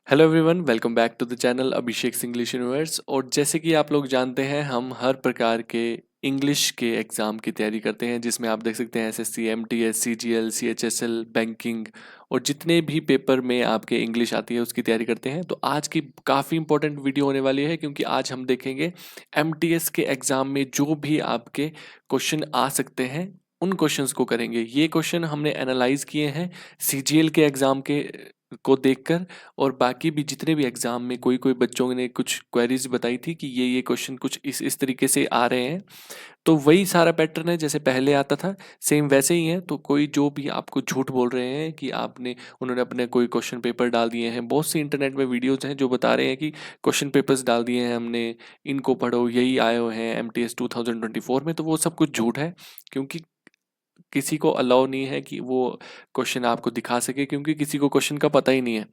Hello everyone, welcome back to the channel Abhishek English universe. और जैसे कि आप लोग जानते हैं, हम हर प्रकार के इंग्लिश के एग्ज़ाम की तैयारी करते हैं, जिसमें आप देख सकते हैं SSC, MTS, CGL, CHSL, banking और जितने भी पेपर में आपके इंग्लिश आती है उसकी तैयारी करते हैं। तो आज की काफ़ी इंपॉर्टेंट वीडियो होने वाली है, क्योंकि आज हम देखेंगे एमटीएस के एग्ज़ाम में जो भी आपके क्वेश्चन आ सकते हैं उन क्वेश्चंस को करेंगे। ये क्वेश्चन हमने एनालाइज किए हैं सीजीएल के एग्ज़ाम के को देखकर, और बाकी भी जितने भी एग्ज़ाम में कोई कोई बच्चों ने कुछ क्वेरीज बताई थी कि ये क्वेश्चन कुछ इस तरीके से आ रहे हैं। तो वही सारा पैटर्न है जैसे पहले आता था, सेम वैसे ही है। तो कोई जो भी आपको झूठ बोल रहे हैं कि उन्होंने अपने कोई क्वेश्चन पेपर डाल दिए हैं, बहुत सी इंटरनेट में वीडियोज हैं जो बता रहे हैं कि क्वेश्चन पेपर्स डाल दिए हैं हमने, इनको पढ़ो, यही आए हुए हैं एमटीएस 2024 में। तो वो सब कुछ झूठ है, क्योंकि किसी को अलाउ नहीं है कि वो क्वेश्चन आपको दिखा सके, क्योंकि किसी को क्वेश्चन का पता ही नहीं है,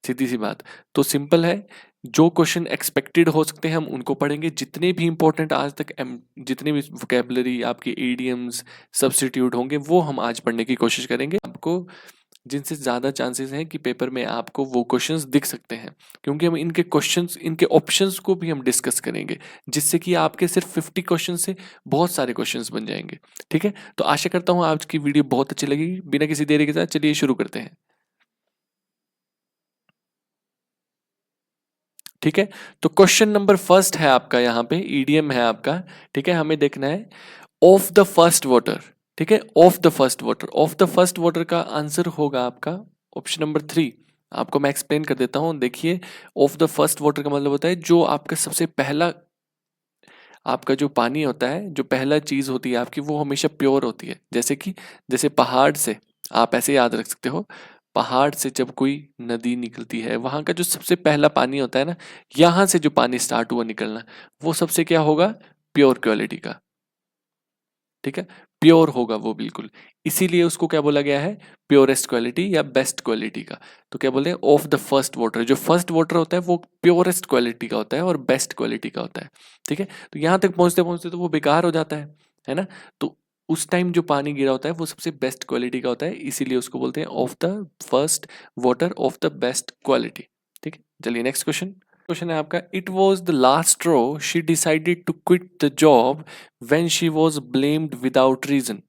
सीधी सी बात। तो सिंपल है, जो क्वेश्चन एक्सपेक्टेड हो सकते हैं हम उनको पढ़ेंगे। जितने भी इंपॉर्टेंट आज तक जितने भी वोकेबलरी आपके इडियम्स सब्स्टिट्यूट होंगे वो हम आज पढ़ने की कोशिश करेंगे, आपको जिनसे ज़्यादा चांसेस हैं कि पेपर में आपको वो क्वेश्चंस दिख सकते हैं। क्योंकि हम इनके क्वेश्चंस, इनके ऑप्शंस को भी हम डिस्कस करेंगे, जिससे कि आपके सिर्फ 50 क्वेश्चन से बहुत सारे क्वेश्चंस बन जाएंगे। ठीक है, तो आशा करता हूँ आज की वीडियो बहुत अच्छी लगेगी। बिना किसी देरी के साथ चलिए शुरू करते हैं। ठीक है, तो क्वेश्चन नंबर फर्स्ट है आपका, यहाँ पे ईडीएम है आपका। ठीक है, हमें देखना है ऑफ द फर्स्ट वाटर। ठीक है, of the first water, of the first water का आंसर होगा आपका ऑप्शन नंबर 3। आपको मैं एक्सप्लेन कर देता हूँ। देखिए, ऑफ द फर्स्ट वाटर का मतलब होता है जो आपका सबसे पहला, आपका जो पानी होता है, जो पहला चीज होती है आपकी, वो हमेशा प्योर होती है। जैसे पहाड़ से, आप ऐसे याद रख सकते हो, पहाड़ से जब कोई नदी निकलती है, वहां का जो सबसे पहला पानी होता है ना, यहाँ से जो पानी स्टार्ट हुआ निकलना, वो सबसे क्या होगा, प्योर क्वालिटी का। ठीक है, प्योर होगा वो बिल्कुल। इसीलिए उसको क्या बोला गया है, प्योरेस्ट क्वालिटी या बेस्ट क्वालिटी का। तो क्या बोलते हैं, ऑफ द फर्स्ट वाटर। जो फर्स्ट वाटर होता है वो प्योरेस्ट क्वालिटी का होता है और बेस्ट क्वालिटी का होता है। ठीक है, तो यहाँ तक पहुंचते पहुंचते तो वो बेकार हो जाता है ना। तो उस टाइम जो पानी गिरा होता है वो सबसे बेस्ट क्वालिटी का होता है, इसीलिए उसको बोलते हैं of the first water of the best quality. ठीक है, चलिए नेक्स्ट क्वेश्चन। क्वेश्चन है आपका, it was the last straw she decided to quit the job when she was blamed without reason.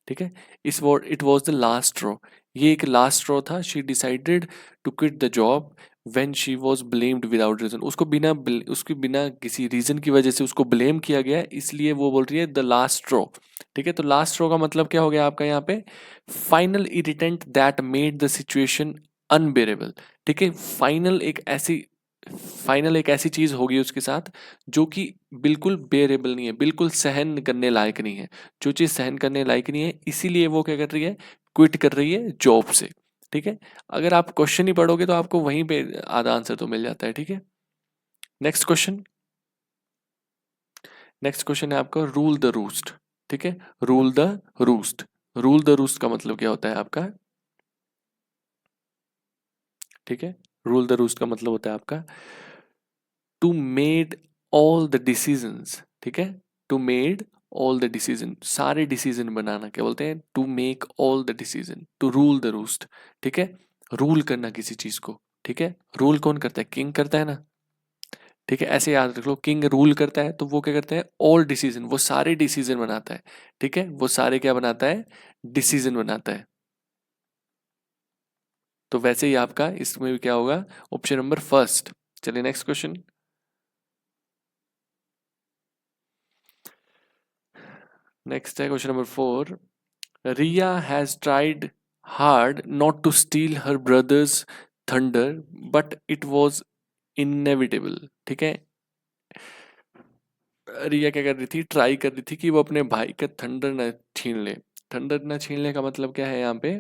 ठीक है, इस word it was the last straw, ये एक लास्ट स्ट्रो था। She decided to quit the job when she was blamed without reason. उसके बिना किसी reason की वजह से उसको ब्लेम किया गया, इसलिए वो बोल रही है द लास्ट स्ट्रो। ठीक है, तो लास्ट स्ट्रो का मतलब क्या हो गया आपका यहाँ पे, final irritant that made the situation unbearable. ठीक है, फाइनल एक ऐसी चीज होगी उसके साथ जो कि बिल्कुल बेरेबल नहीं है, बिल्कुल सहन करने लायक नहीं है। जो चीज सहन करने लायक नहीं है, इसीलिए वो क्या कर रही है, क्विट कर रही है जॉब से। ठीक है, अगर आप क्वेश्चन ही पढ़ोगे तो आपको वहीं पे आधा आंसर तो मिल जाता है। ठीक है, नेक्स्ट क्वेश्चन। नेक्स्ट क्वेश्चन है आपका, रूल द रूस्ट। ठीक है, rule the roost. Rule the roost का मतलब क्या होता है आपका, ठीक है, रूल द रूस्ट का मतलब होता है आपका to made all the decisions. ठीक है, to made all the decision, सारे डिसीजन बनाना क्या बोलते हैं, to make all the decision, to rule the roost. ठीक है, रूल करना किसी चीज को। ठीक है, रूल कौन करता है, किंग करता है ना। ठीक है, ऐसे याद रख लो, किंग रूल करता है तो वो क्या करता है, ऑल डिसीजन, वो सारे डिसीजन बनाता है। ठीक है, वो सारे क्या बनाता है, डिसीजन बनाता है। तो वैसे ही आपका इसमें भी क्या होगा, ऑप्शन नंबर फर्स्ट। चलिए नेक्स्ट क्वेश्चन। नेक्स्ट है question number 4। Riya has tried hard not to steal her brother's thunder but it was inevitable. ठीक है, रिया क्या कर रही थी, ट्राई कर रही थी कि वो अपने भाई का थंडर न छीन ले। थंडर न छीनने का मतलब क्या है यहाँ पे,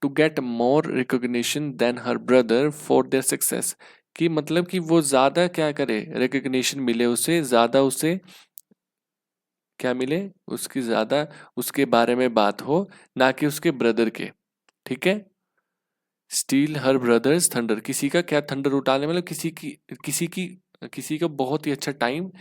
to get more recognition than her brother for their success. कि मतलब कि वो ज्यादा क्या करे, रिकॉग्निशन मिले उसे, ज्यादा उसे क्या मिले, उसकी ज्यादा उसके बारे में बात हो, ना कि उसके ब्रदर के। ठीक है, स्टील हर ब्रदर्स थंडर, किसी का क्या थंडर उठा ले, मतलब किसी की किसी का बहुत ही अच्छा टाइम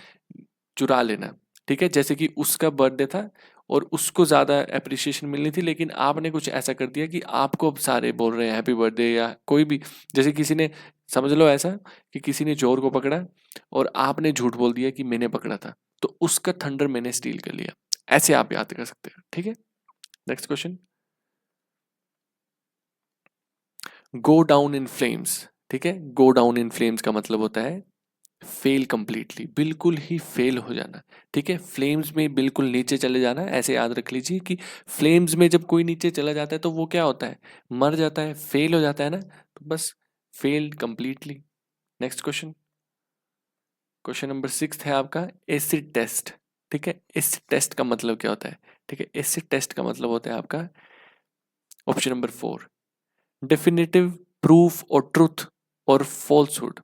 चुरा लेना। ठीक है, जैसे कि उसका बर्थडे था और उसको ज़्यादा एप्रिसिएशन मिलनी थी, लेकिन आपने कुछ ऐसा कर दिया कि आपको अब सारे बोल रहे हैं हैप्पी बर्थडे, या कोई भी, जैसे किसी ने, समझ लो ऐसा कि किसी ने चोर को पकड़ा और आपने झूठ बोल दिया कि मैंने पकड़ा था, तो उसका थंडर मैंने स्टील कर लिया। ऐसे आप याद कर सकते हो, ठीक है। Next question, go down in flames, ठीक है। गो डाउन इन फ्लेम्स का मतलब होता है फेल कंप्लीटली, बिल्कुल ही फेल हो जाना, ठीक है। फ्लेम्स में बिल्कुल नीचे चले जाना, ऐसे याद रख लीजिए कि फ्लेम्स में जब कोई नीचे चला जाता है तो वो क्या होता है, मर जाता है, फेल हो जाता है ना, तो बस failed completely. Next question, question number 6 है आपका एसिड टेस्ट, ठीक है। एसिड टेस्ट का मतलब क्या होता है, ठीक है। एसिड टेस्ट का मतलब होता है आपका ऑप्शन नंबर 4, डेफिनेटिव प्रूफ और ट्रुथ और फॉल्सहुड,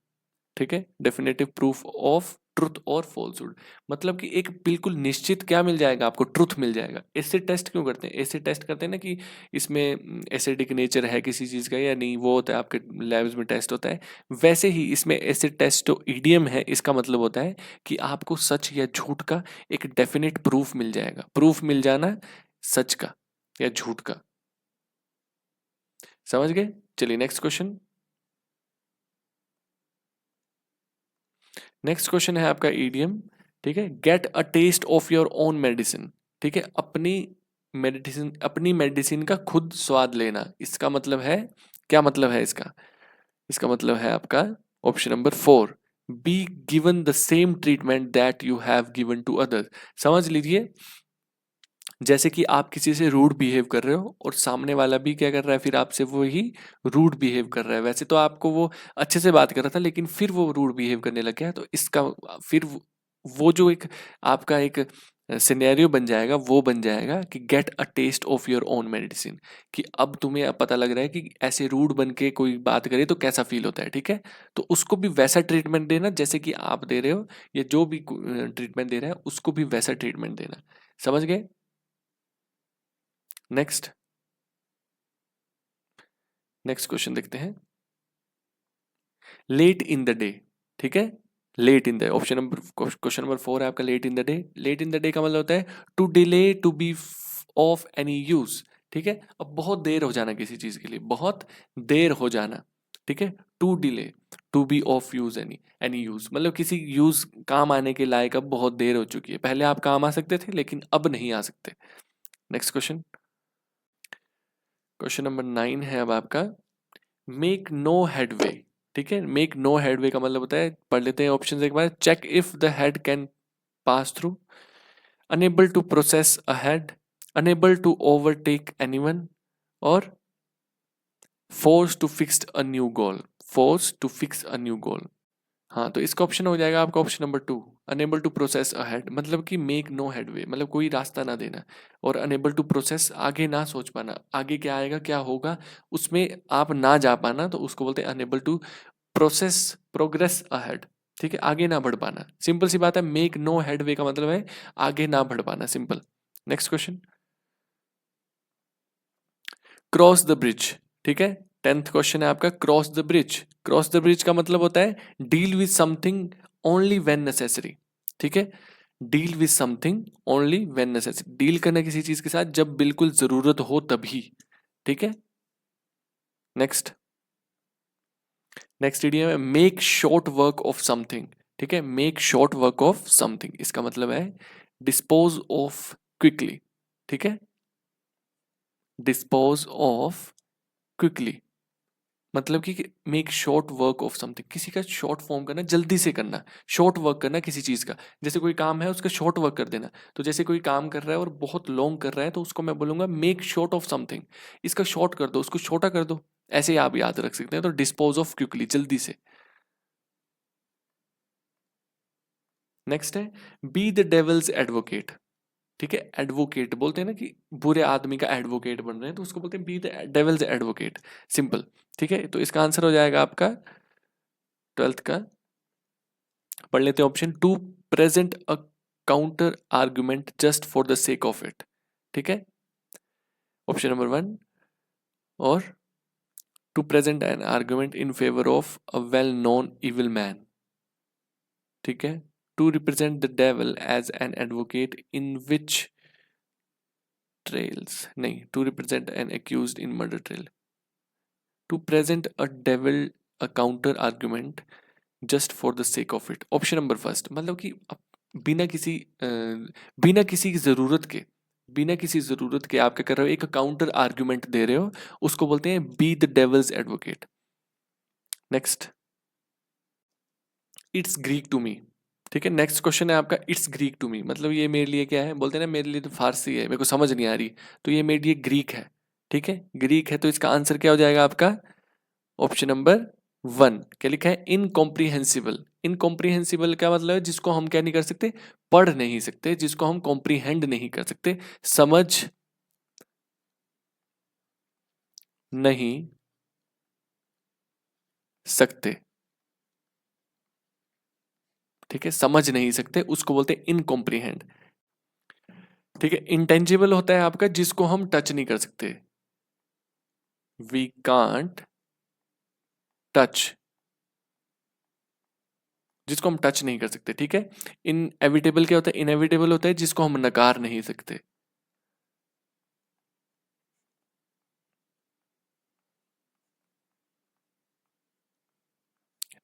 ठीक है। डेफिनेटिव प्रूफ ऑफ ट्रुथ और फॉल्सहुड, मतलब कि एक बिल्कुल निश्चित क्या मिल जाएगा आपको, ट्रुथ मिल जाएगा। एसिड टेस्ट क्यों करते हैं, एसिड टेस्ट करते हैं ना कि इसमें एसिडिक नेचर है किसी चीज का या नहीं, वो होता है आपके लैब्स में टेस्ट होता है। वैसे ही इसमें एसिड टेस्ट जो ईडीएम है, इसका मतलब होता है कि आपको सच या झूठ का एक डेफिनेट प्रूफ मिल जाएगा। प्रूफ मिल जाना सच का या झूठ का, समझ गए। चलिए नेक्स्ट क्वेश्चन, नेक्स्ट क्वेश्चन है आपका ईडीएम, ठीक है। Get a taste of your own medicine, ठीक है। अपनी मेडिसिन का खुद स्वाद लेना, इसका मतलब है, क्या मतलब है इसका, इसका मतलब है आपका option number 4, be given the same treatment that you have given to others. समझ लीजिए, जैसे कि आप किसी से रूड बिहेव कर रहे हो और सामने वाला भी क्या कर रहा है, फिर आपसे वो ही रूड बिहेव कर रहा है। वैसे तो आपको वो अच्छे से बात कर रहा था, लेकिन फिर वो रूड बिहेव करने लग गया, तो इसका फिर वो जो एक आपका एक सिनेरियो बन जाएगा, वो बन जाएगा कि get a taste of your own medicine, कि अब तुम्हें अब पता लग रहा है कि ऐसे रूड बन के कोई बात करे तो कैसा फील होता है, ठीक है। तो उसको भी वैसा ट्रीटमेंट देना जैसे कि आप दे रहे हो, या जो भी ट्रीटमेंट दे रहा है उसको भी वैसा ट्रीटमेंट देना, समझ गए। नेक्स्ट, नेक्स्ट क्वेश्चन देखते हैं, लेट इन द डे, ठीक है। Late in the, option number, question number 4 है आपका late in the day. Late in the day का मतलब होता है to delay, to be of any use, ठीक है। अब बहुत देर हो जाना किसी चीज के लिए, बहुत देर हो जाना, ठीक है। To delay, to be of use any, any use मतलब किसी यूज काम आने के लायक अब बहुत देर हो चुकी है, पहले आप काम आ सकते थे लेकिन अब नहीं आ सकते। नेक्स्ट क्वेश्चन, क्वेश्चन नंबर 9 है अब आपका मेक नो हेडवे, ठीक है। मेक नो हेडवे का मतलब होता है, पढ़ लेते हैं ऑप्शन एक बार, check if the head can pass through, enable to process ahead, enable to overtake anyone, और force to fix a new goal, force to fix a new goal. हाँ, तो इसका ऑप्शन हो जाएगा आपका option number 2, enable to process ahead, मतलब कि make no headway मतलब कोई रास्ता ना देना, और अनेबल टू प्रोसेस आगे ना सोच पाना, आगे क्या आएगा क्या होगा उसमें आप ना जा पाना, तो उसको बोलते हैं unable to process, progress ahead, ठीक है। आगे ना बढ़ पाना, सिंपल सी बात है। मेक नो हेडवे का मतलब है आगे ना बढ़ पाना, simple. Next question, cross the bridge, ठीक है। 10th क्वेश्चन है आपका cross the bridge. Cross the bridge का मतलब होता है deal with something only when necessary, ठीक है। Deal with something only when necessary, deal करना किसी चीज के साथ जब बिल्कुल जरूरत हो तभी, ठीक है। नेक्स्ट, नेक्स्ट इडियम है make short work of something, ठीक है। Make short work of something, इसका मतलब है डिस्पोज ऑफ क्विकली, ठीक है। डिस्पोज ऑफ क्विकली मतलब कि make short work of something, किसी का शॉर्ट फॉर्म करना, जल्दी से करना, शॉर्ट वर्क करना किसी चीज का। जैसे कोई काम है उसका शॉर्ट वर्क कर देना, तो जैसे कोई काम कर रहा है और बहुत लॉन्ग कर रहा है तो उसको मैं बोलूंगा मेक शॉर्ट ऑफ समथिंग, इसका शॉर्ट कर दो, उसको छोटा कर दो, ऐसे ही आप याद रख सकते हैं। तो डिस्पोज ऑफ क्विकली, जल्दी से। नेक्स्ट है बी द डेविल्स एडवोकेट, ठीक है। एडवोकेट बोलते हैं ना कि बुरे आदमी का एडवोकेट बन रहे हैं, तो उसको बोलते हैं be the devil's advocate, simple, ठीक है। तो इसका आंसर हो जाएगा आपका 12th का, पढ़ लेते हैं option 2, present a counter argument just for the sake of it, ठीक है। ऑप्शन नंबर 1, और to present an argument in favour of a well known evil man, ठीक है। To represent the devil as an advocate in which trials नहीं, to represent an accused in murder trial, to present a devil a counter argument just for the sake of it. Option number first, मतलब कि बिना किसी बिना किसी की जरूरत के, बिना किसी जरूरत के आप क्या कर रहे हो, एक काउंटर आर्ग्यूमेंट दे रहे हो, उसको बोलते हैं be the devil's advocate. Next, it's Greek to me. ठीक है, नेक्स्ट क्वेश्चन है आपका, इट्स ग्रीक टू मी, मतलब ये मेरे लिए क्या है, बोलते हैं ना मेरे लिए तो फारसी है, मेरे को समझ नहीं आ रही, तो ये मेरे लिए ग्रीक है। ठीक है, ग्रीक है, तो इसका आंसर क्या हो जाएगा आपका, ऑप्शन नंबर वन। क्या लिखा है, इनकॉम्प्रीहेंसिबल। इनकॉम्प्रीहेंसिबल का मतलब है जिसको हम क्या नहीं कर सकते, पढ़ नहीं सकते, जिसको हम कॉम्प्रीहेंड नहीं कर सकते, समझ नहीं सकते। ठीक है, समझ नहीं सकते, उसको बोलते हैं इनकॉम्प्रीहेंड। ठीक है, इंटेंजिबल होता है आपका जिसको हम टच नहीं कर सकते, वी कांट टच, जिसको हम टच नहीं कर सकते। ठीक है, इनएविटेबल क्या होता है, इनएविटेबल होता है जिसको हम नकार नहीं सकते।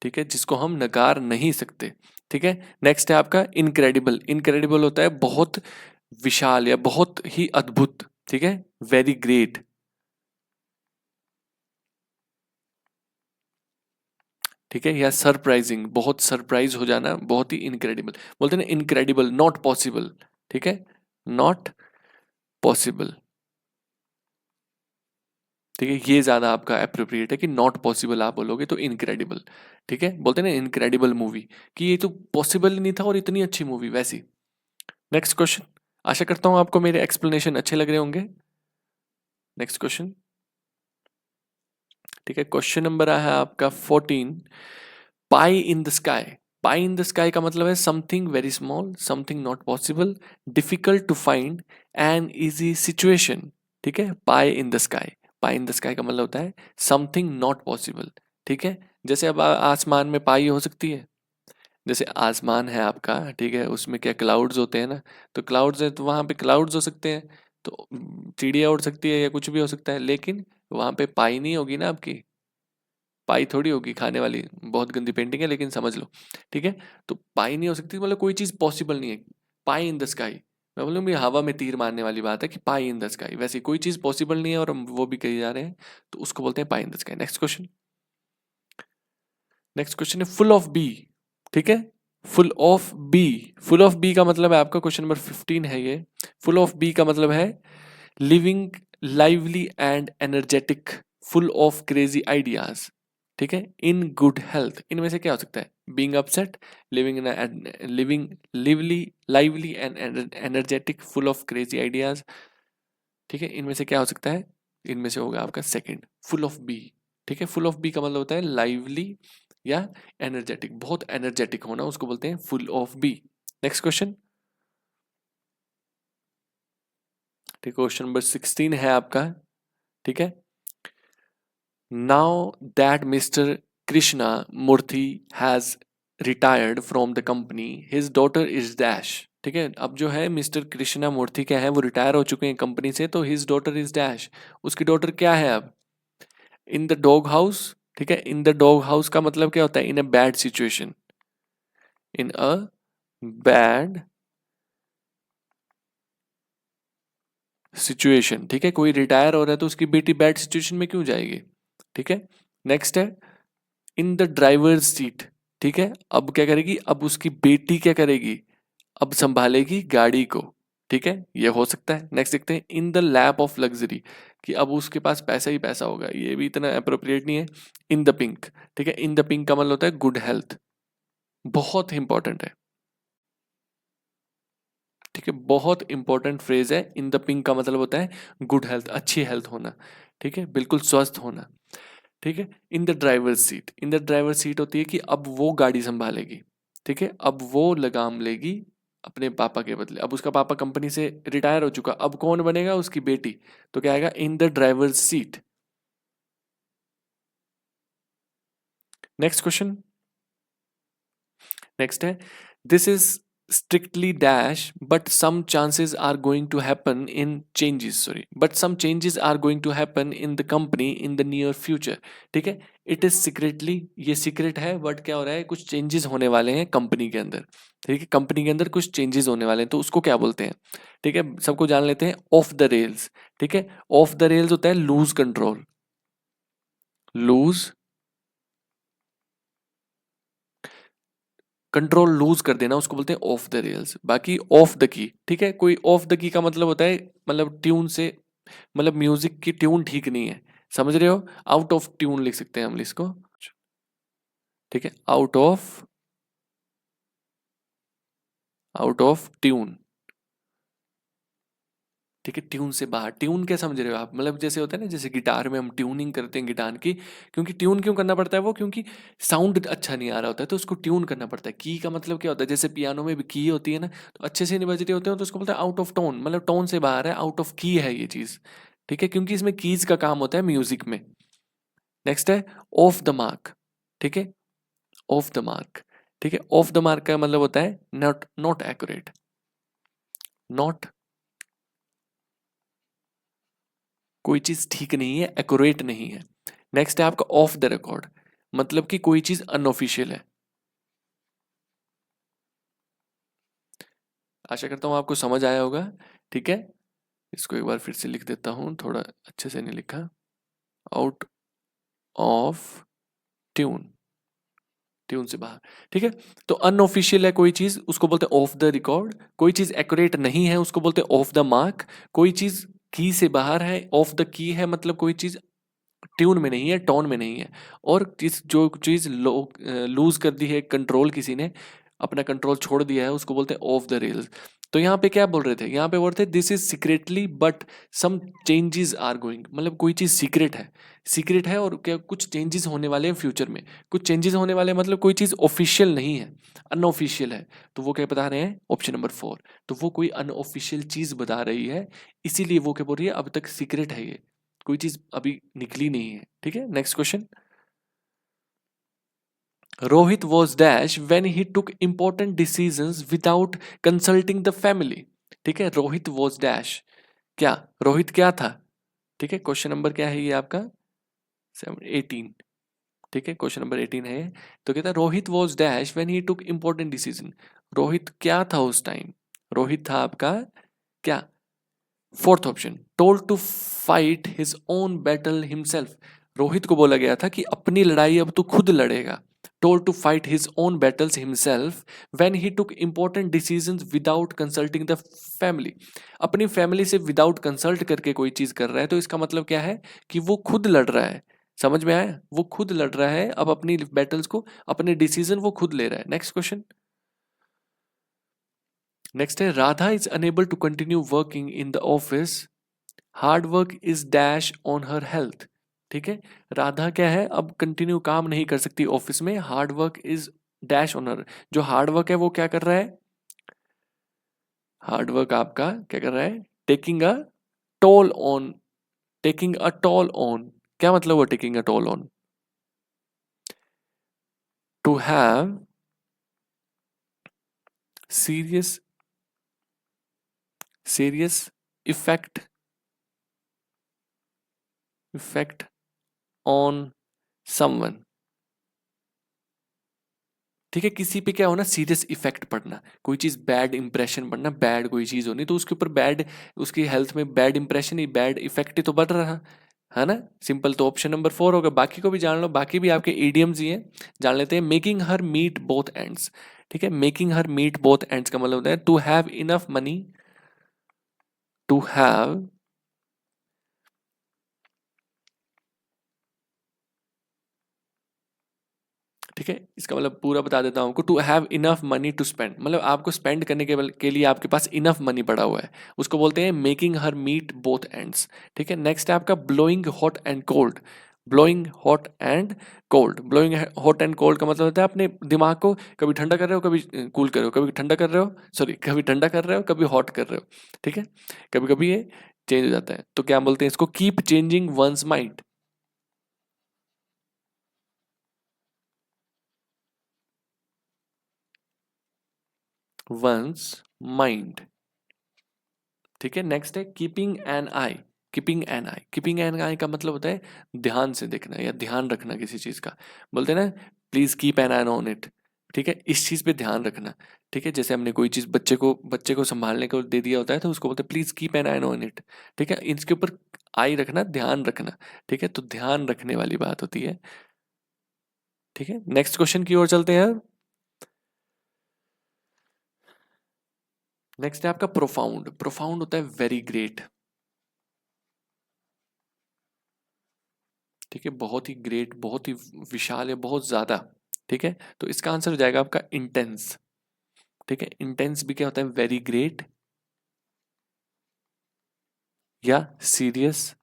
ठीक है, जिसको हम नकार नहीं सकते। ठीक है, नेक्स्ट है आपका इनक्रेडिबल। इनक्रेडिबल होता है बहुत विशाल या बहुत ही अद्भुत। ठीक है, वेरी ग्रेट। ठीक है, या सरप्राइजिंग, बहुत सरप्राइज हो जाना, बहुत ही इनक्रेडिबल, बोलते हैं ना इनक्रेडिबल, नॉट पॉसिबल। ठीक है, नॉट पॉसिबल। ठीक है, ये ज्यादा आपका अप्रोप्रिएट है कि नॉट पॉसिबल आप बोलोगे तो इनक्रेडिबल। ठीक है, बोलते हैं ना इनक्रेडिबल मूवी, कि ये तो पॉसिबल ही नहीं था और इतनी अच्छी मूवी वैसी। नेक्स्ट क्वेश्चन, आशा करता हूं आपको मेरे एक्सप्लेनेशन अच्छे लग रहे होंगे। Next question. ठीक है, क्वेश्चन नंबर है आपका 14, pie in the sky. Pie in the sky का मतलब है something very small, something not possible, difficult to find, an easy situation. ठीक है, pie in the sky, pie in the sky का मतलब होता है समथिंग नॉट पॉसिबल। ठीक है, जैसे अब आसमान में पाई हो सकती है, जैसे आसमान है आपका, ठीक है, उसमें क्या क्लाउड्स होते हैं ना, तो क्लाउड्स है तो वहां पे क्लाउड्स हो सकते हैं, तो चिड़िया उड़ सकती है या कुछ भी हो सकता है, लेकिन वहां पे पाई नहीं होगी ना आपकी, पाई थोड़ी होगी खाने वाली, बहुत गंदी पेंटिंग है लेकिन समझ लो। ठीक है, तो पाई नहीं हो सकती, मतलब कोई चीज पॉसिबल नहीं है। पाई इन द स्काई, मैं बोलूँ ये हवा में तीर मारने वाली बात है कि पाई इन द स्काई, वैसे कोई चीज पॉसिबल नहीं है और हम वो भी कही जा रहे हैं, तो उसको बोलते हैं pie in the sky. Next question. Next question है फुल ऑफ बी। ठीक है, full of bee. Full of bee का मतलब है आपका क्वेश्चन नंबर 15 है ये। फुल ऑफ बी का मतलब है living lively and energetic, full of crazy ideas. ठीक है, इन गुड हेल्थ, इनमें से क्या हो सकता है, being upset, living in living lively lively and energetic, full of crazy ideas. ठीक है, इनमें से क्या हो सकता है, इनमें से होगा आपका सेकंड, फुल ऑफ बी। ठीक है, फुल ऑफ बी का मतलब होता है लाइवली या एनर्जेटिक, बहुत एनर्जेटिक होना, उसको बोलते हैं full of bee. Next question. ठीक, क्वेश्चन नंबर 16 है आपका। ठीक है, now that mister Krishna Murthy has retired from the company, his daughter is dash. ठीक है, अब जो है मिस्टर कृष्णा मूर्ति क्या है, वो रिटायर हो चुके हैं कंपनी से, तो हिज डॉटर इज डैश, उसकी डॉटर क्या है अब, इन द डॉग हाउस। ठीक है, इन द डॉग हाउस का मतलब क्या होता है, in a bad situation, in a bad situation. ठीक है, कोई रिटायर हो रहा है तो उसकी बेटी बैड सिचुएशन में क्यों जाएगी। ठीक है, नेक्स्ट है इन द ड्राइवर सीट। ठीक है, अब क्या करेगी, अब उसकी बेटी क्या करेगी, अब संभालेगी गाड़ी को। ठीक है, ये हो सकता है। नेक्स्ट देखते हैं in the lap of luxury, कि अब उसके पास पैसा ही पैसा होगा, ये भी इतना अप्रोप्रिएट नहीं है। In the pink. ठीक है, इन द पिंक का मतलब होता है गुड हेल्थ, बहुत इंपॉर्टेंट है। ठीक है, बहुत इंपॉर्टेंट फ्रेज है, इन द पिंक का मतलब होता है गुड हेल्थ, अच्छी हेल्थ होना। ठीक है, बिल्कुल स्वस्थ होना। ठीक है, इन the driver seat, in the driver seat होती है कि अब वो गाड़ी संभालेगी। ठीक है, अब वो लगाम लेगी अपने पापा के बदले, अब उसका पापा कंपनी से रिटायर हो चुका, अब कौन बनेगा, उसकी बेटी, तो क्या आएगा, in the driver seat. Next question. Next है this is strictly dash but some chances are going to happen in changes sorry but some changes are going to happen in the company in the near future ठीक है it is secretly ये secret है but क्या हो रहा है कुछ changes होने वाले हैं कंपनी के अंदर ठीक है कंपनी के अंदर कुछ चेंजेस होने वाले हैं तो उसको क्या बोलते हैं ठीक है सबको जान लेते हैं ऑफ द रेल्स ठीक है ऑफ द रेल्स होता है loose control loose control loose कर देना उसको बोलते हैं ऑफ द रेल्स बाकी ऑफ द की ठीक है कोई ऑफ द की का मतलब होता है मतलब ट्यून से मतलब म्यूजिक की ट्यून ठीक नहीं है समझ रहे हो आउट ऑफ ट्यून लिख सकते हैं हम इसको ठीक है आउट ऑफ ट्यून ठीक है ट्यून से बाहर ट्यून क्या समझ रहे हो आप मतलब जैसे होता है ना जैसे गिटार में हम ट्यूनिंग करते हैं गिटार की क्योंकि ट्यून क्यों करना पड़ता है वो क्योंकि साउंड अच्छा नहीं आ रहा होता है तो उसको ट्यून करना पड़ता है की का मतलब क्या होता है जैसे पियानो में भी की होती है ना तो अच्छे से नहीं बज रही होते हैं तो उसको बोलते हैं आउट ऑफ टोन मतलब टोन से बाहर है आउट ऑफ की है ये चीज ठीक है क्योंकि इसमें कीज का काम होता है म्यूजिक में नेक्स्ट है ऑफ द मार्क ठीक है ऑफ द मार्क ठीक है ऑफ द मार्क का मतलब होता है नॉट नॉट एक्यूरेट नॉट कोई चीज ठीक नहीं है एक्यूरेट नहीं है नेक्स्ट है आपका ऑफ द रिकॉर्ड मतलब कि कोई चीज अनऑफिशियल है आशा करता हूं आपको समझ आया होगा ठीक है इसको एक बार फिर से लिख देता हूं थोड़ा अच्छे से नहीं लिखा आउट ऑफ ट्यून ट्यून से बाहर ठीक है तो अनऑफिशियल है कोई चीज उसको बोलते हैं ऑफ द रिकॉर्ड कोई चीज एक्यूरेट नहीं है उसको बोलते हैं ऑफ द मार्क कोई चीज की से बाहर है ऑफ द की है मतलब कोई चीज ट्यून में नहीं है टोन में नहीं है और जिस जो चीज लूज कर दी है कंट्रोल किसी ने अपना कंट्रोल छोड़ दिया है उसको बोलते हैं ऑफ द रेल्स तो यहाँ पे क्या बोल रहे थे यहाँ पे बोल रहे थे this is secretly but some changes are going मतलब कोई चीज सीक्रेट है और क्या कुछ चेंजेस होने वाले हैं फ्यूचर में कुछ चेंजेस होने वाले हैं मतलब कोई चीज ऑफिशियल नहीं है अनऑफिशियल है तो वो क्या बता रहे हैं ऑप्शन नंबर 4 तो वो कोई अनऑफिशियल चीज बता रही है इसीलिए वो क्या बोल रही है अब तक सीक्रेट है ये कोई चीज अभी निकली नहीं है ठीक है next question Rohit was dash when he took important decisions without consulting the family ठीक है रोहित वॉज डैश क्या रोहित क्या था ठीक है क्वेश्चन नंबर क्या है ये आपका 18 ठीक है क्वेश्चन नंबर 18 है ये। तो कहता है Rohit was dash when he took important decision Rohit क्या था उस टाइम रोहित था आपका क्या fourth option told to fight his own battle himself Rohit को बोला गया था कि अपनी लड़ाई अब तू खुद लड़ेगा told to fight his own battles himself when he took important decisions without consulting the family अपनी फैमिली से विदाउट कंसल्ट करके कोई चीज कर रहा है तो इसका मतलब क्या है कि वो खुद लड़ रहा है समझ में आया वो खुद लड़ रहा है अब अपनी बैटल्स को अपने डिसीजन वो खुद ले रहा है नेक्स्ट क्वेश्चन नेक्स्ट है Radha is unable to continue working in the office hard work is dash on her health ठीक है राधा क्या है अब कंटिन्यू काम नहीं कर सकती ऑफिस में hard work is dash on हर जो हार्ड वर्क है वो क्या कर रहा है हार्ड वर्क आपका क्या कर रहा है taking a toll on taking a toll on क्या मतलब वो taking a toll on to have serious serious effect on someone ठीक है किसी पे क्या होना सीरियस इफेक्ट पड़ना कोई चीज बैड इंप्रेशन पड़ना बैड कोई चीज होनी तो उसके ऊपर बैड उसकी हेल्थ में बैड इंप्रेशन ही बैड इफेक्ट ही तो बढ़ रहा है ना सिंपल तो ऑप्शन नंबर 4 होगा बाकी को भी जान लो बाकी भी आपके ईडियम्स ही हैं जान लेते हैं making her meet both ends ठीक है making her meet both ends का मतलब होता है to have enough money to have ठीक है इसका मतलब पूरा बता देता हूँ आपको to have enough money to spend मतलब आपको स्पेंड करने के लिए आपके पास इनफ मनी पड़ा हुआ है उसको बोलते हैं making her meet both ends ठीक है नेक्स्ट है आपका blowing hot and cold blowing hot and cold blowing hot and cold का मतलब होता है अपने दिमाग को कभी ठंडा कर रहे हो कभी कूल कर रहे हो कभी ठंडा कर रहे हो सॉरी कभी ठंडा कर रहे हो कभी हॉट कर रहे हो ठीक है कभी कभी ये चेंज हो जाता है तो क्या बोलते हैं इसको keep changing one's mind one's mind. ठीक है, नेक्स्ट है keeping an eye. Keeping an eye, keeping an eye का मतलब होता है ध्यान से देखना या ध्यान रखना किसी चीज का। बोलते हैं ना, please keep an I on it. ठीक है, इस चीज पे ध्यान रखना। ठीक है, जैसे हमने कोई चीज बच्चे को संभालने को दे दिया होता है तो उसको बोलते हैं please keep an I on it. ठीक है, इसके ऊपर आई रखना, ध्यान रखना। ठीक है, तो ध्यान रखने वाली बात होती है। ठीक है, नेक्स्ट क्वेश्चन की ओर चलते हैं। नेक्स्ट है आपका प्रोफाउंड। प्रोफाउंड होता है वेरी ग्रेट। ठीक है, बहुत ही ग्रेट, बहुत ही विशाल है, बहुत ज्यादा। ठीक है, तो इसका आंसर हो जाएगा आपका इंटेंस। ठीक है, इंटेंस भी क्या होता है, वेरी ग्रेट या सीरियस।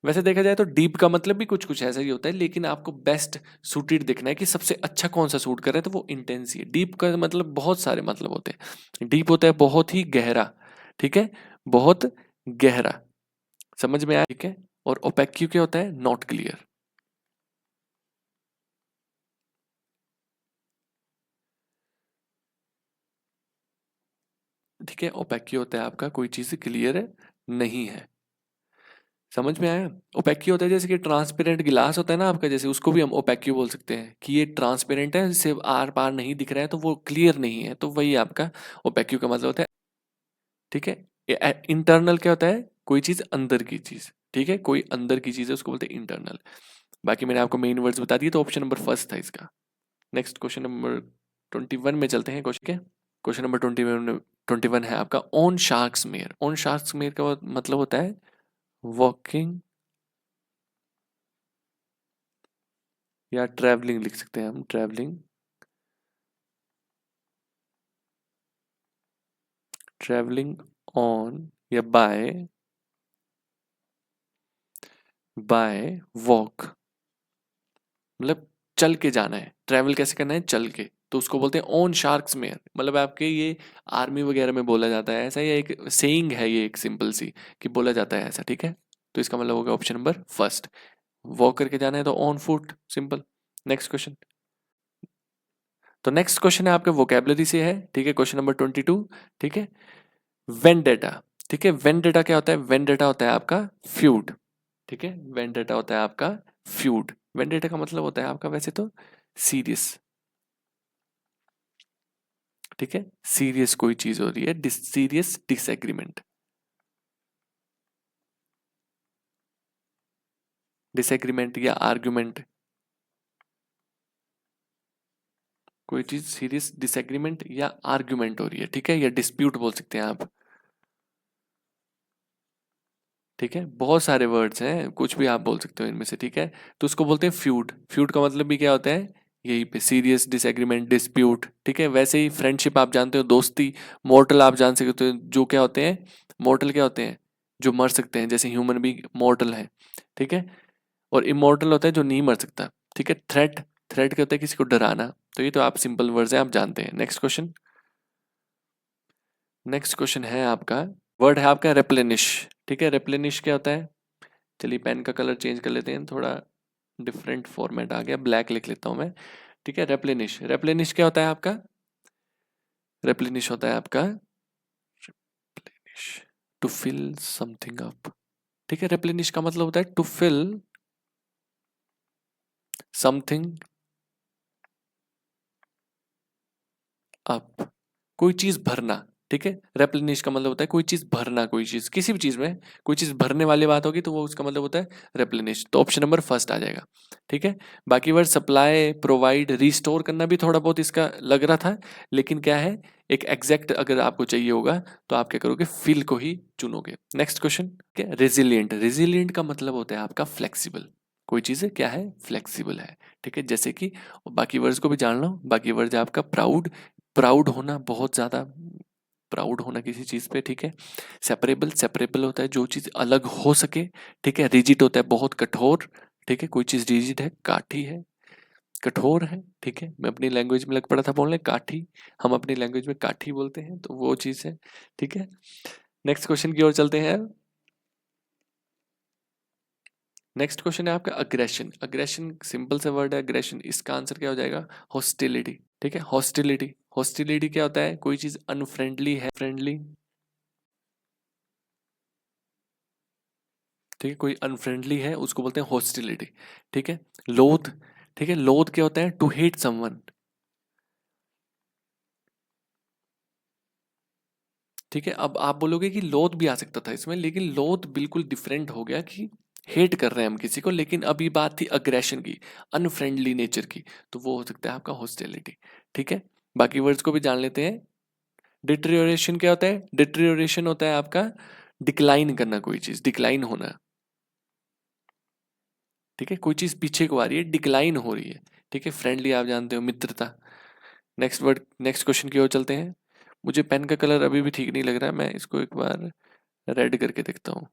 वैसे देखा जाए तो डीप का मतलब भी कुछ कुछ ऐसा ही होता है, लेकिन आपको बेस्ट सूटेड देखना है कि सबसे अच्छा कौन सा सूट कर रहा है, तो वो इंटेंस ही है। डीप का मतलब बहुत सारे मतलब होते हैं। डीप होता है बहुत ही गहरा। ठीक है, बहुत गहरा। समझ में आया? ठीक है, और ओपेक्यू क्या होता है, नॉट क्लियर। ठीक है, ओपेक्यू होता है आपका कोई चीज क्लियर नहीं है। समझ में आया? ओपेक्यू होता है जैसे कि ट्रांसपेरेंट गिलास होता है ना आपका, जैसे उसको भी हम ओपेक्यू बोल सकते हैं कि ये ट्रांसपेरेंट है, इससे आर पार नहीं दिख रहा है, तो वो क्लियर नहीं है, तो वही आपका ओपेक्यू का मतलब होता है। ठीक है, इंटरनल क्या होता है, कोई चीज अंदर की चीज। ठीक है, कोई अंदर की चीज है उसको बोलते हैं इंटरनल। बाकी मैंने आपको मेन वर्ड्स बता दिए, तो ऑप्शन नंबर फर्स्ट था इसका। नेक्स्ट क्वेश्चन नंबर 21 में चलते हैं क्वेश्चन के। क्वेश्चन नंबर 21 है आपका on sharks mayor. On sharks mayor का मतलब होता है वॉकिंग या ट्रैवलिंग, लिख सकते हैं हम ट्रैवलिंग। ट्रैवलिंग ऑन या बाय, बाय वॉक, मतलब चल के जाना है। ट्रैवल कैसे करना है, चल के, तो उसको बोलते हैं ऑन शार्क्स मेयर। मतलब आपके ये आर्मी वगैरह में बोला जाता है ऐसा, ये एक सेइंग है, ये एक सिंपल सी कि बोला जाता है ऐसा। ठीक है, तो इसका मतलब होगा ऑप्शन नंबर फर्स्ट। वॉक करके जाना है तो on foot, simple. Next question. तो नेक्स्ट क्वेश्चन है आपके वोकेबलरी से है। ठीक है, क्वेश्चन नंबर 22। ठीक है, वेंडेटा। ठीक है, वेंडेटा क्या होता है, वेंडेटा होता है आपका फ्यूड। ठीक है, वेंडेटा होता है आपका फ्यूड। वेंडेटा का मतलब होता है आपका वैसे तो सीरियस। ठीक है, सीरियस कोई चीज हो रही है, सीरियस डिसएग्रीमेंट। डिसएग्रीमेंट या आर्गुमेंट, कोई चीज सीरियस डिसएग्रीमेंट या आर्गुमेंट हो रही है। ठीक है, या डिस्प्यूट बोल सकते हैं आप। ठीक है, बहुत सारे वर्ड्स हैं, कुछ भी आप बोल सकते हो इनमें से। ठीक है, तो उसको बोलते हैं फ्यूड। फ्यूड का मतलब भी क्या होता है, यही पे सीरियस डिसएग्रीमेंट डिस्प्यूट। ठीक है, वैसे ही फ्रेंडशिप आप जानते हो, दोस्ती। मॉर्टल आप जान सकते हो, जो क्या होते हैं, मॉर्टल क्या होते हैं, जो मर सकते हैं, जैसे ह्यूमन भी मॉर्टल है। ठीक है, और इमॉर्टल होता है जो नहीं मर सकता। ठीक है, थ्रेट, थ्रेट क्या होता है, किसी को डराना। तो ये तो आप सिंपल वर्ड्स हैं, आप जानते हैं। Next question. नेक्स्ट क्वेश्चन है आपका, वर्ड है आपका रेप्लेनिश। ठीक है, रेप्लेनिश क्या होता है, चलिए पेन का कलर चेंज कर लेते हैं, थोड़ा डिफरेंट फॉर्मेट आ गया, ब्लैक लिख लेता हूं मैं। ठीक है, रेप्लेनिश। रेप्लेनिश क्या होता है आपका, रेप्लेनिश होता है आपका टू फिल समथिंग अप। ठीक है, रेप्लेनिश का मतलब होता है टू फिल समथिंग अप, कोई चीज भरना। ठीक है, रेप्लेनिश का मतलब होता है कोई चीज भरना, कोई चीज, किसी भी चीज में कोई चीज भरने वाली बात होगी तो वो उसका मतलब होता है रेप्लेनिश। तो ऑप्शन नंबर फर्स्ट आ जाएगा। ठीक है, बाकी वर्ड सप्लाई, प्रोवाइड, रिस्टोर करना भी थोड़ा बहुत इसका लग रहा था, लेकिन क्या है, एक एग्जैक्ट अगर आपको चाहिए होगा तो आप क्या करोगे, फिल को ही चुनोगे। Next question. क्या, रेजिलियंट। रेजिलियंट का मतलब होता है आपका फ्लेक्सिबल, कोई चीज क्या है, फ्लेक्सिबल है। ठीक है, जैसे कि बाकी वर्ड्स को भी जान लो। बाकी वर्ड है आपका प्राउड, प्राउड होना, बहुत ज्यादा प्राउड होना किसी चीज पे। ठीक है, सेपरेबल, सेपरेबल होता है जो चीज अलग हो सके। ठीक है, रिजिड होता है बहुत कठोर। ठीक है, कोई चीज रिजिड है, काठी है, कठोर है। ठीक है, मैं अपनी लैंग्वेज में लग पड़ा था बोलने काठी, हम अपनी लैंग्वेज में काठी बोलते हैं, तो वो चीज है। ठीक है, नेक्स्ट क्वेश्चन की ओर चलते हैं। नेक्स्ट क्वेश्चन है आपका अग्रेशन। अग्रेशन सिंपल से वर्ड है अग्रेशन, इसका आंसर क्या हो जाएगा? हॉस्टिलिटी। ठीक है, हॉस्टिलिटी। हॉस्टिलिटी क्या होता है? कोई चीज अनफ्रेंडली है, फ्रेंडली। ठीक है, कोई अनफ्रेंडली है उसको बोलते हैं हॉस्टिलिटी। ठीक है, लोथ। ठीक है, लोथ क्या होता है? To hate someone. ठीक है, अब आप बोलोगे कि लोथ भी आ सकता था इसमें, लेकिन लोथ बिल्कुल डिफरेंट हो गया कि हेट कर रहे हैं हम किसी को, लेकिन अभी बात थी अग्रेशन की, अनफ्रेंडली नेचर की, तो वो हो सकता है आपका हॉस्टिलिटी। ठीक है, बाकी वर्ड्स को भी जान लेते हैं। डिटेरियोरेशन क्या होता है? डिटेरियोरेशन होता है आपका डिक्लाइन करना, कोई चीज डिक्लाइन होना। ठीक है, कोई चीज पीछे को आ रही है, डिक्लाइन हो रही है। ठीक है, फ्रेंडली आप जानते हो, मित्रता। नेक्स्ट वर्ड, नेक्स्ट क्वेश्चन की ओर चलते हैं। मुझे पेन का कलर अभी भी ठीक नहीं लग रहा है, मैं इसको एक बार रेड करके देखता हूँ।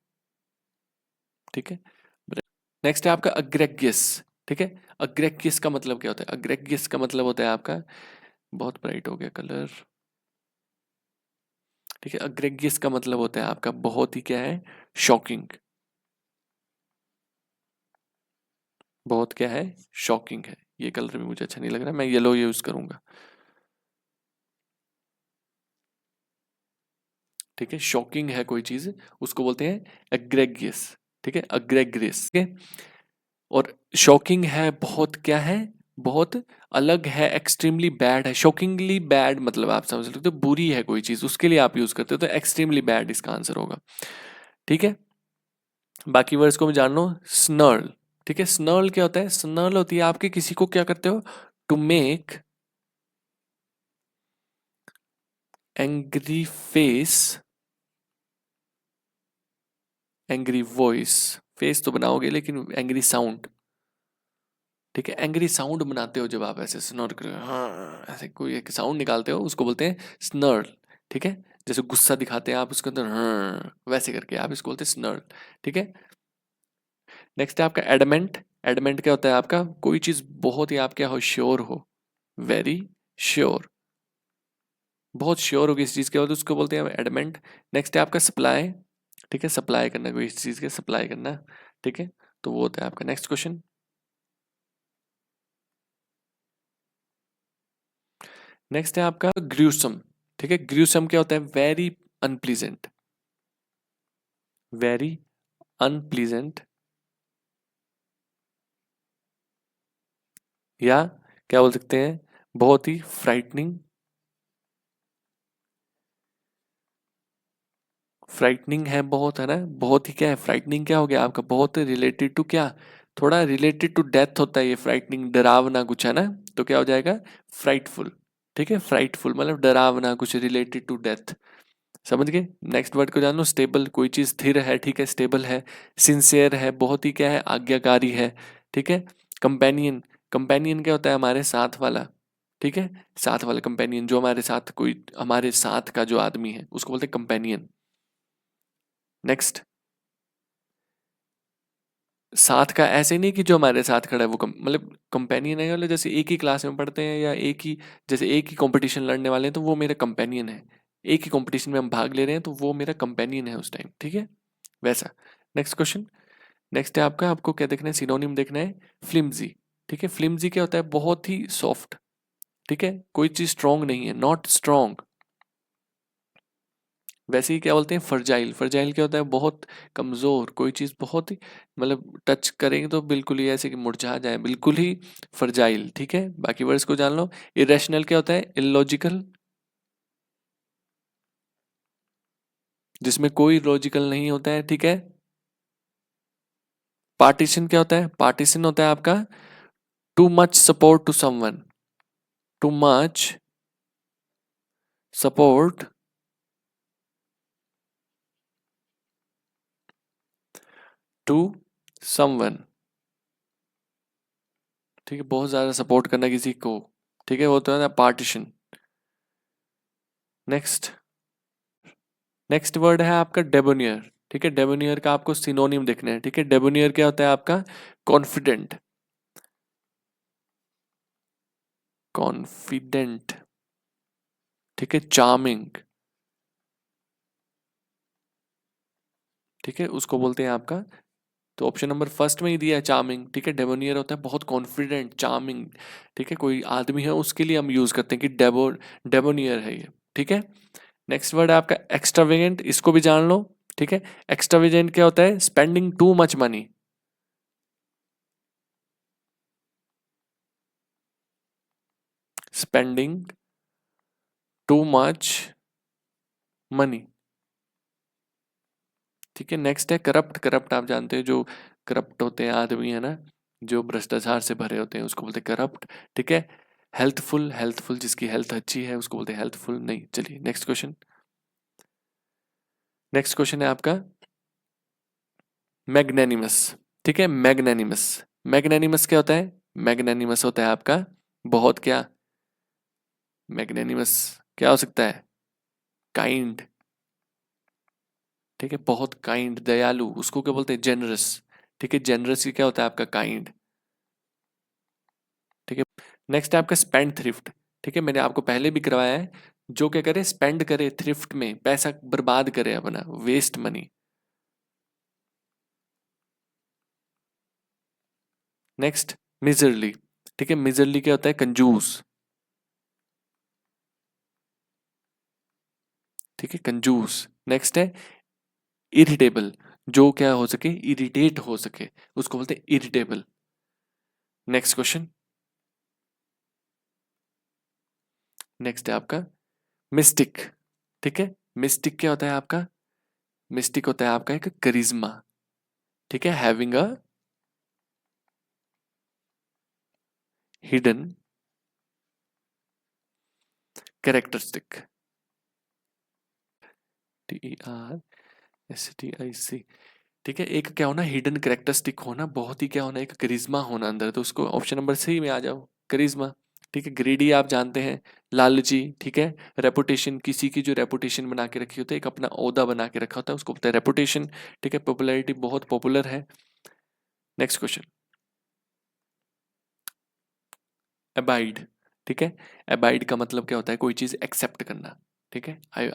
ठीक है, नेक्स्ट है आपका अग्रेगियस। ठीक है, अग्रेगियस का मतलब क्या होता है? अग्रेगियस का मतलब होता है आपका, बहुत ब्राइट हो गया कलर। ठीक है, अग्रेगियस का मतलब होता है आपका बहुत ही क्या है? शॉकिंग। बहुत क्या है? शॉकिंग है। ये कलर भी मुझे अच्छा नहीं लग रहा, मैं येलो यूज करूंगा। ठीक है, शॉकिंग है कोई चीज, उसको बोलते हैं एग्रेगियस। ठीक है, अग्रेगियस। ठीक है, और शॉकिंग है बहुत क्या है? बहुत अलग है, एक्सट्रीमली बैड है। शॉकिंगली बैड मतलब आप समझ सकते हो बुरी है कोई चीज, उसके लिए आप यूज करते हो, तो एक्सट्रीमली बैड इसका आंसर होगा। ठीक है, बाकी वर्ड्स को मैं जान लो। स्नर्ल। ठीक है, स्नर्ल क्या होता है? स्नर्ल होती है आपके किसी को क्या करते हो? To make angry face, angry voice. Face तो बनाओगे लेकिन एंग्री साउंड। ठीक है, एंग्री साउंड बनाते हो जब आप ऐसे स्नर कर, हाँ ऐसे कोई एक साउंड निकालते हो, उसको बोलते हैं स्नर्ल। ठीक है, जैसे गुस्सा दिखाते हैं आप उसके अंदर, हाँ वैसे करके आप इसको बोलते हैं स्नर्ल। ठीक है, नेक्स्ट है आपका एडमेंट। एडमेंट क्या होता है आपका? कोई चीज बहुत ही आप क्या हो? श्योर हो, वेरी श्योर। बहुत श्योर हो किसी चीज के, उसको बोलते हैं एडमेंट। नेक्स्ट है आपका सप्लाई। ठीक है, सप्लाई करना कोई चीज के, सप्लाई करना। ठीक है, तो वो होता है आपका नेक्स्ट क्वेश्चन। नेक्स्ट है आपका ग्रूसम। ठीक है, ग्रूसम क्या होता है? Very unpleasant, very unpleasant. या क्या बोल सकते हैं? बहुत ही फ्राइटनिंग। फ्राइटनिंग है बहुत, है ना? बहुत ही क्या है? फ्राइटनिंग क्या हो गया आपका? बहुत रिलेटेड टू क्या? थोड़ा रिलेटेड टू डेथ होता है ये फ्राइटनिंग, डरावना कुछ, है ना? तो क्या हो जाएगा? फ्राइटफुल। ठीक है, फ्राइटफुल मतलब डरावना कुछ रिलेटेड टू डेथ। समझ गए? नेक्स्ट वर्ड को जान लो। स्टेबल, कोई चीज स्थिर है। ठीक है, स्टेबल है। सिंसियर है, बहुत ही क्या है? आज्ञाकारी है। ठीक है, कंपेनियन। कंपेनियन क्या होता है? हमारे साथ वाला। ठीक है, साथ वाला कंपेनियन, जो हमारे साथ, कोई हमारे साथ का जो आदमी है उसको बोलते हैं कंपेनियन। नेक्स्ट, साथ का ऐसे नहीं कि जो हमारे साथ खड़ा है वो मतलब कंपेनियन है, मतलब जैसे एक ही क्लास में पढ़ते हैं या एक ही, जैसे एक ही कंपटीशन लड़ने वाले हैं तो वो मेरा कंपेनियन है। एक ही कंपटीशन में हम भाग ले रहे हैं तो वो मेरा कंपेनियन है उस टाइम। ठीक है, वैसा। Next question. नेक्स्ट है आपका, आपको क्या देखना है? सिनोनिम देखना है। फ्लिम्जी। ठीक है, फ्लिम्जी क्या होता है? बहुत ही सॉफ्ट। ठीक है, कोई चीज स्ट्रांग नहीं है, नॉट स्ट्रांग। वैसे ही क्या बोलते हैं? फर्जाइल। फर्जाइल क्या होता है? बहुत कमजोर, कोई चीज बहुत ही मतलब टच करेंगे तो बिल्कुल ही ऐसे कि मुरझा जाए, बिल्कुल ही फर्जाइल। ठीक है, बाकी वर्ड्स को जान लो। इरेशनल क्या होता है? इलॉजिकल, जिसमें कोई लॉजिकल नहीं होता है। ठीक है, पार्टीशन क्या होता है? पार्टीशन होता है आपका too much support to someone, too much support to someone. ठीक है, बहुत ज्यादा सपोर्ट करना किसी को। ठीक है, वो तो है ना पार्टीशन। नेक्स्ट, नेक्स्ट वर्ड है आपका डेबोनियर। ठीक है, डेबोनियर का आपको सिनोनिम देखना है। ठीक है, डेबोनियर क्या होता है आपका? Confident, confident. ठीक है, चार्मिंग। ठीक है, उसको बोलते हैं आपका तो ऑप्शन नंबर फर्स्ट में ही दिया है चार्मिंग, ठीक है। डेबोनियर होता है बहुत कॉन्फिडेंट, चार्मिंग, ठीक है। कोई आदमी है उसके लिए हम यूज करते हैं कि डेबोनियर है ये, ठीक है। नेक्स्ट वर्ड है आपका एक्स्ट्रावेगेंट, इसको भी जान लो, ठीक है। एक्स्ट्रावेगेंट क्या होता है? Spending too much money, spending too much money, ठीक है। नेक्स्ट है करप्ट, करप्ट आप जानते हो, जो करप्ट होते हैं आदमी है ना, जो भ्रष्टाचार से भरे होते हैं उसको बोलते हैं करप्ट, ठीक है। हेल्थफुल, हेल्थफुल जिसकी हेल्थ अच्छी है उसको बोलते हैं हेल्थफुल। नहीं, चलिए नेक्स्ट क्वेश्चन। नेक्स्ट क्वेश्चन है आपका मैग्नेनिमस, ठीक है। मैग्नेनिमस, मैग्नेनिमस क्या होता है? मैग्नेनिमस होता है आपका बहुत क्या, मैग्नेनिमस क्या हो सकता है? काइंड, ठीक है। बहुत काइंड, दयालु, उसको क्या बोलते हैं? जेनरस, ठीक है। जेनरस की क्या होता है आपका? काइंड, ठीक है। नेक्स्ट है आपका स्पेंड थ्रिफ्ट, ठीक है। मैंने आपको पहले भी करवाया है, जो क्या करे? स्पेंड करे थ्रिफ्ट में, पैसा बर्बाद करे अपना, वेस्ट मनी। नेक्स्ट मिजरली, ठीक है। मिजरली क्या होता है? कंजूस, ठीक है, कंजूस। नेक्स्ट है इरिटेबल, जो क्या हो सके? इरिटेट हो सके, उसको बोलते हैं इरिटेबल। नेक्स्ट क्वेश्चन, नेक्स्ट है आपका मिस्टिक, ठीक है। मिस्टिक क्या होता है आपका? मिस्टिक होता है आपका एक करिश्मा, ठीक है। Having a hidden characteristic, TERSTIC, ठीक है। एक क्या होना? हिडन कैरेक्टरिस्टिक होना, बहुत ही क्या होना? एक करिश्मा होना अंदर, तो उसको ऑप्शन नंबर सी में आ जाओ, करिश्मा, ठीक है। ग्रीडी आप जानते हैं, लालची, ठीक है। रेपुटेशन, किसी की जो रेपुटेशन बना के रखी होती है, एक अपना ओहदा बना के रखा होता है, उसको बोलते हैं रेपुटेशन, ठीक है। पॉपुलैरिटी, बहुत पॉपुलर है। नेक्स्ट क्वेश्चन, अबाइड, ठीक है। अबाइड का मतलब क्या होता है? कोई चीज एक्सेप्ट करना, ठीक है। आई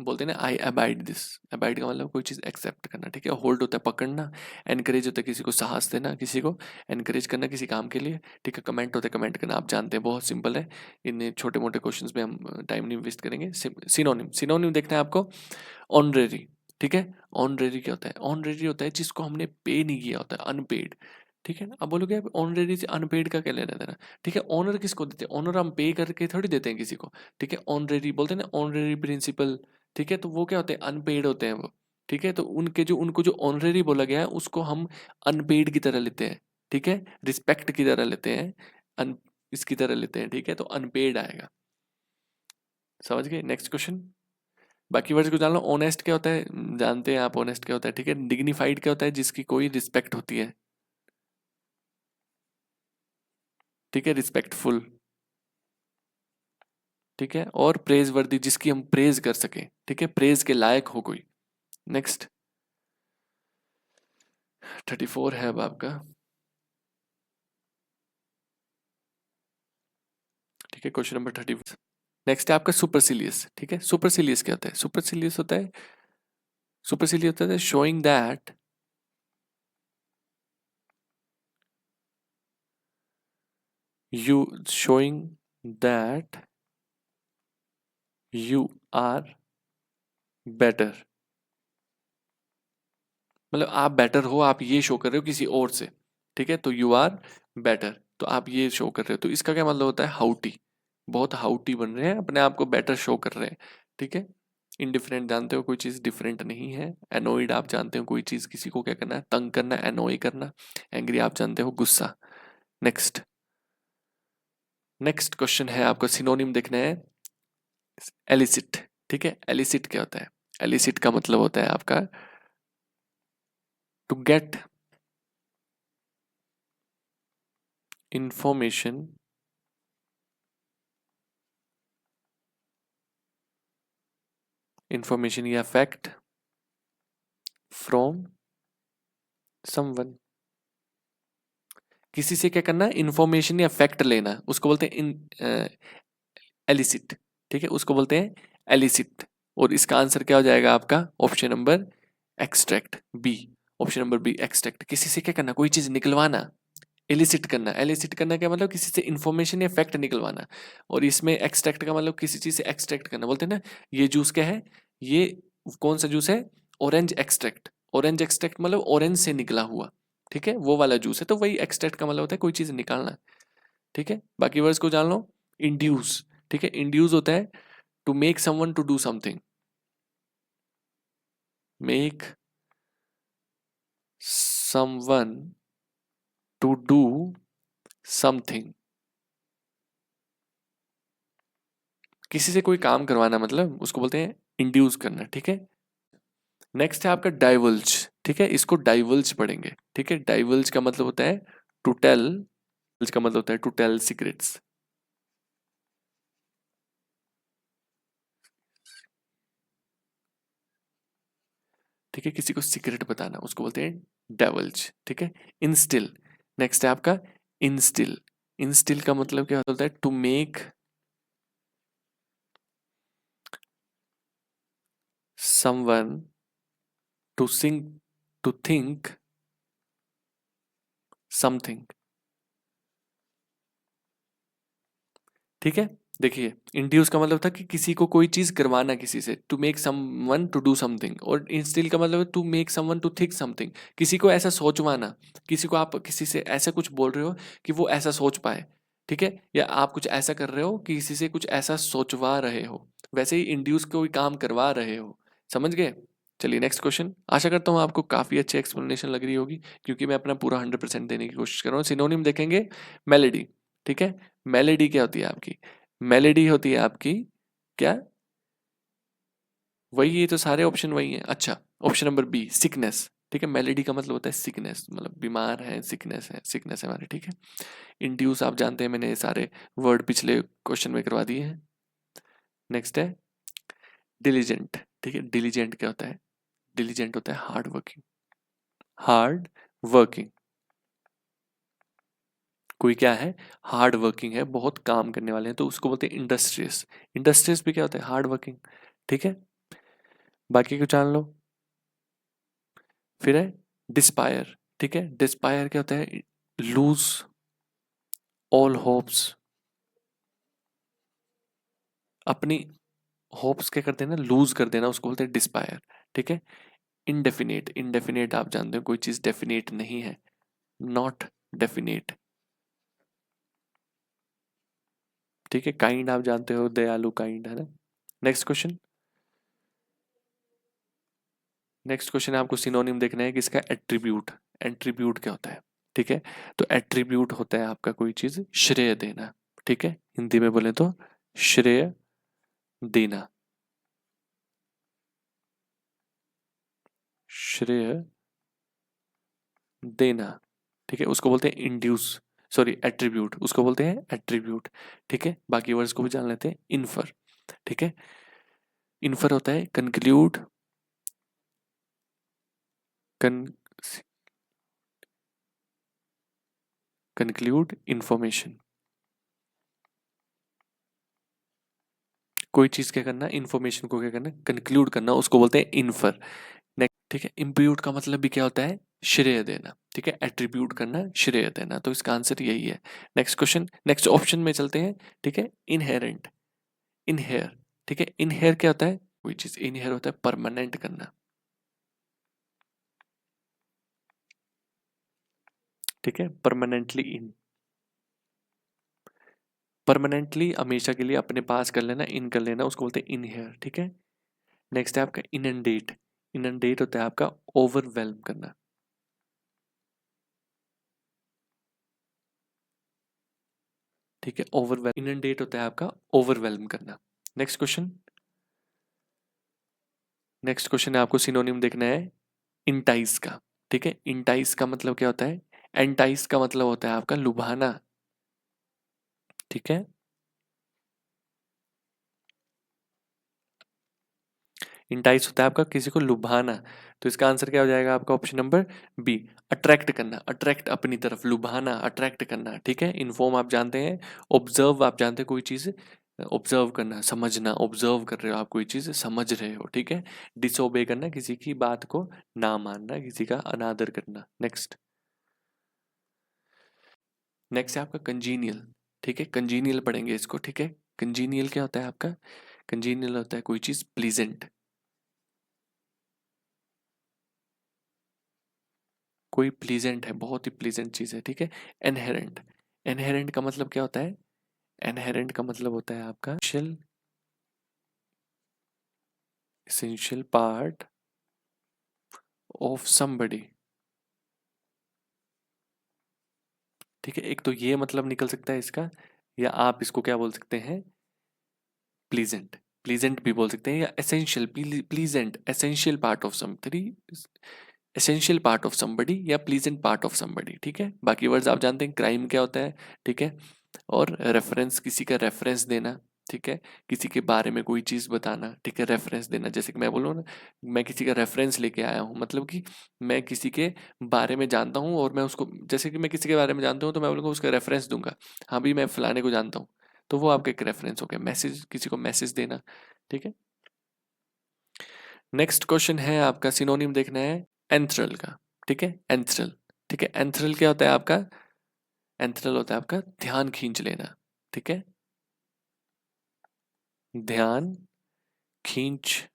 बोलते हैं ना, आई अबाइड दिस, अबाइड का मतलब कोई चीज एक्सेप्ट करना, ठीक है। होल्ड होता है पकड़ना, एनकरेज होता है किसी को साहस देना, किसी को एनकरेज करना किसी काम के लिए, ठीक है। कमेंट होता है कमेंट करना, आप जानते हैं, बहुत सिंपल है। इन छोटे मोटे क्वेश्चंस में हम टाइम नहीं वेस्ट करेंगे। सिनोनिम, सिनोनिम देखना है आपको, ऑनरेरी, ठीक है। ऑनरेरी क्या होता है? ऑनरेरी होता है जिसको हमने पे नहीं किया होता है, अनपेड, ठीक है ना। अब बोलोगे ऑनरेरी से अनपेड का क्या लेना देना, ठीक है। ऑनर किसको देते हैं? ऑनर हम पे करके थोड़ी देते हैं किसी को, ठीक है। ऑनरेरी बोलते हैं ना, ऑनरेरी प्रिंसिपल, ठीक है। तो वो क्या होते हैं? अनपेड होते हैं वो, ठीक है। तो उनके जो, उनको जो ऑनरेरी बोला गया है उसको हम अनपेड की तरह लेते हैं, ठीक है। रिस्पेक्ट की तरह लेते हैं, अन इसकी तरह लेते हैं, ठीक है। तो अनपेड आएगा, समझ गए। नेक्स्ट क्वेश्चन, बाकी वर्ड्स को जान लो। ऑनेस्ट क्या होता है? जानते हैं आप ऑनेस्ट क्या होता है, ठीक है। डिग्निफाइड क्या होता है? जिसकी कोई रिस्पेक्ट होती है, ठीक है, रिस्पेक्टफुल, ठीक है। और प्रेज वर्दी, जिसकी हम प्रेज कर सके, ठीक है, प्रेज के लायक हो कोई। नेक्स्ट 34 है अब आपका, ठीक है, क्वेश्चन नंबर 30। नेक्स्ट है आपका सुपरसिलियस, ठीक है। सुपरसिलियस क्या होता है? सुपरसिलियस होता है, सुपरसिलियस होता है showing that, you, showing that you are better, मतलब आप बेटर हो, आप ये शो कर रहे हो किसी और से, ठीक है। तो यू आर बेटर, तो आप ये शो कर रहे हो, तो इसका क्या मतलब होता है? हाउटी, बहुत हाउटी बन रहे हैं, अपने आप को बेटर शो कर रहे हैं, ठीक है। इनडिफरेंट जानते हो, कोई चीज़ डिफरेंट नहीं है। एनोइड आप जानते हो, कोई चीज़ किसी को क्या करना है? तंग करना, एनोई करना। एंग्री आप जानते हो, गुस्सा। नेक्स्ट, नेक्स्ट क्वेश्चन है आपका, सिनोनिम देखना है, एलिसिट, ठीक है। एलिसिट क्या होता है? एलिसिट का मतलब होता है आपका टू गेट इंफॉर्मेशन, इंफॉर्मेशन या फैक्ट फ्रॉम समवन, किसी से क्या करना? इंफॉर्मेशन या फैक्ट लेना, उसको बोलते हैं इन एलिसिट, ठीक है, उसको बोलते हैं एलिसिट। और इसका आंसर क्या हो जाएगा आपका? Option number extract, B, option number B extract, किसी से क्या करना, कोई चीज निकलवाना, एलिसिट करना। एलिसिट करना क्या मतलब, किसी से इंफॉर्मेशन या फैक्ट निकलवाना। और इसमें एक्सट्रैक्ट का मतलब किसी चीज से एक्सट्रैक्ट करना। बोलते हैं ना ये जूस क्या है, ये कौन सा जूस है, ऑरेंज एक्सट्रैक्ट। ऑरेंज एक्सट्रैक्ट मतलब ऑरेंज से निकला हुआ, ठीक है, वो वाला जूस है। तो वही एक्सट्रैक्ट का मतलब होता है कोई चीज निकालना, ठीक है। बाकी वर्ड्स को जान लो। इंड्यूस, ठीक है, इंड्यूस होता है to make someone to do something, make someone to do something, किसी से कोई काम करवाना, मतलब उसको बोलते हैं इंड्यूस करना, ठीक है। नेक्स्ट है आपका डाइवल्ज, ठीक है, इसको डाइवल्ज पढ़ेंगे, ठीक है। डाइवल्ज का मतलब होता है टू टेल, का मतलब होता है टू टेल सीक्रेट्स, ठीक है, किसी को सीक्रेट बताना उसको बोलते हैं डाइवल्ज, ठीक है। इंस्टिल, नेक्स्ट है आपका इंस्टिल। इंस्टिल का मतलब क्या होता है, to make someone to sink, to think something, ठीक है। देखिए इंड्यूस का मतलब था कि किसी को कोई चीज करवाना किसी से, to make someone to do something. और इंस्टिल का मतलब है to make someone to think something, किसी को ऐसा सोचवाना, किसी को आप किसी से ऐसा कुछ बोल रहे हो कि वो ऐसा सोच पाए, ठीक है। या आप कुछ ऐसा कर रहे हो कि किसी से कुछ ऐसा सोचवा रहे हो, वैसे ही इंड्यूस कोई काम करवा रहे हो, समझ गए। चलिए नेक्स्ट क्वेश्चन। आशा करता हूँ आपको काफी अच्छी एक्सप्लेनेशन लग रही होगी, क्योंकि मैं अपना पूरा 100% देने की कोशिश कर रहा हूँ। सिनोनिम देखेंगे, मेलेडी, ठीक है। मेलेडी क्या होती है आपकी, मेलेडी होती है आपकी क्या, वही, ये तो सारे ऑप्शन वही हैं। अच्छा, ऑप्शन नंबर बी सिकनेस, ठीक है। मेलेडी का मतलब होता है सिकनेस, मतलब बीमार है, सिकनेस है, सिकनेस है हमारे, ठीक है। इंड्यूस आप जानते हैं, मैंने ये सारे वर्ड पिछले क्वेश्चन में करवा दिए हैं। नेक्स्ट है डिलीजेंट, ठीक है। डिलीजेंट क्या होता है, डिलीजेंट होता है हार्ड वर्किंग, हार्ड वर्किंग। कोई क्या है, हार्ड वर्किंग है, बहुत काम करने वाले हैं, तो उसको बोलते हैं इंडस्ट्रियस। इंडस्ट्रियस भी क्या होता है, हार्ड वर्किंग, ठीक है। बाकी को जान लो। फिर है डिस्पायर, ठीक है। डिस्पायर क्या होता है, लूज ऑल होप्स, अपनी होप्स क्या कर देना, लूज कर देना, उसको बोलते हैं डिस्पायर, ठीक है। इनडेफिनेट, इनडेफिनेट आप जानते हो कोई चीज डेफिनेट नहीं है, नॉट डेफिनेट, ठीक है। काइंड आप जानते हो, दयालु, काइंड, है ना। नेक्स्ट क्वेश्चन, नेक्स्ट क्वेश्चन है आपको सिनोनिम देखना है किसका, एट्रीब्यूट। एट्रीब्यूट क्या होता है, ठीक है। तो एट्रीब्यूट होता है आपका कोई चीज श्रेय देना, ठीक है। हिंदी में बोले तो श्रेय देना, श्रेय देना, ठीक है, उसको बोलते हैं इंड्यूस, सॉरी एट्रीब्यूट, उसको बोलते हैं एट्रीब्यूट, ठीक है। बाकी वर्ड्स को भी जान लेते हैं। इन्फर, ठीक है। इन्फर होता है कंक्लूड, कन कंक्लूड इंफॉर्मेशन, कोई चीज क्या करना, इंफॉर्मेशन को क्या करना, कंक्लूड करना, उसको बोलते हैं इन्फर। नेक्स्ट, ठीक है। इम्प्यूट का मतलब भी क्या होता है, श्रेय देना, ठीक है। एट्रीब्यूट करना, श्रेय देना, तो इसका आंसर यही है। नेक्स्ट क्वेश्चन, नेक्स्ट ऑप्शन में चलते हैं, ठीक है। इनहेरेंट, इनहेयर, ठीक है। इनहेयर क्या होता है, कोई चीज इनहेयर होता है परमानेंट करना, ठीक है। परमानेंटली इन, परमानेंटली हमेशा के लिए अपने पास कर लेना, इन कर लेना, उसको बोलते हैं इनहेयर, ठीक है। नेक्स्ट है आपका इनंडेट। इनंडेट होता है आपका ओवरवेल्म करना, ठीक है। ओवरवेल्म, इनंडेट होता है आपका ओवरवेल्म करना। नेक्स्ट क्वेश्चन, नेक्स्ट क्वेश्चन है आपको सिनोनिम देखना है इंटाइस का, ठीक है। इंटाइस का मतलब क्या होता है, एंटाइस का मतलब होता है आपका लुभाना, ठीक है। इंटाइस होता है आपका किसी को लुभाना, तो इसका आंसर क्या हो जाएगा आपका, ऑप्शन नंबर बी अट्रैक्ट करना, अट्रैक्ट अपनी तरफ, लुभाना, अट्रैक्ट करना, ठीक है। इन्फॉर्म आप जानते हैं, ऑब्जर्व आप जानते हैं कोई चीज ऑब्जर्व करना, समझना, ऑब्जर्व कर रहे हो आप कोई चीज़ समझ रहे हो, ठीक है। डिसोबे करना, किसी की बात को ना मानना, किसी का अनादर करना। नेक्स्ट नेक्स्ट है आपका कंजीनियल, ठीक है। कंजीनियल पढ़ेंगे इसको, ठीक है। कंजीनियल क्या होता है आपका? कंजीनियल होता है कोई चीज़ प्लीजेंट, कोई प्लीजेंट है, बहुत ही प्लीजेंट चीज़ है, ठीक है। इनहेरेंट, इनहेरेंट का मतलब क्या होता है? इनहेरेंट का मतलब होता है आपका एसेंशियल पार्ट ऑफ समबडी, ठीक है। एक तो ये मतलब निकल सकता है इसका, या आप इसको क्या बोल सकते हैं? प्लीजेंट, प्लीजेंट भी बोल सकते हैं, या essential, pleasant essential part of somebody, essential part of somebody या प्लीजेंट पार्ट ऑफ समबडी, ठीक है। बाकी वर्ड्स आप जानते हैं, क्राइम क्या होता है, ठीक है। और रेफरेंस, किसी का रेफरेंस देना, ठीक है। किसी के बारे में कोई चीज़ बताना, ठीक है, रेफरेंस देना। जैसे कि मैं बोलूँ ना, मैं किसी का रेफरेंस लेके आया हूँ, मतलब कि मैं किसी के बारे में जानता हूँ और मैं उसको, जैसे कि मैं किसी के बारे में जानता हूँ तो मैं बोलूँगा उसका रेफरेंस दूंगा, हाँ भी मैं फलाने को जानता हूँ, तो वो आपका एक रेफरेंस हो गया। मैसेज, किसी को मैसेज देना, ठीक है। नेक्स्ट क्वेश्चन है आपका, सिनोनिम देखना है एंथ्रल का, ठीक है। एंथ्रल, ठीक है। एंथ्रल क्या होता है आपका? एंथ्रल होता है आपका ध्यान खींच लेना, ठीक है। ध्यान खींच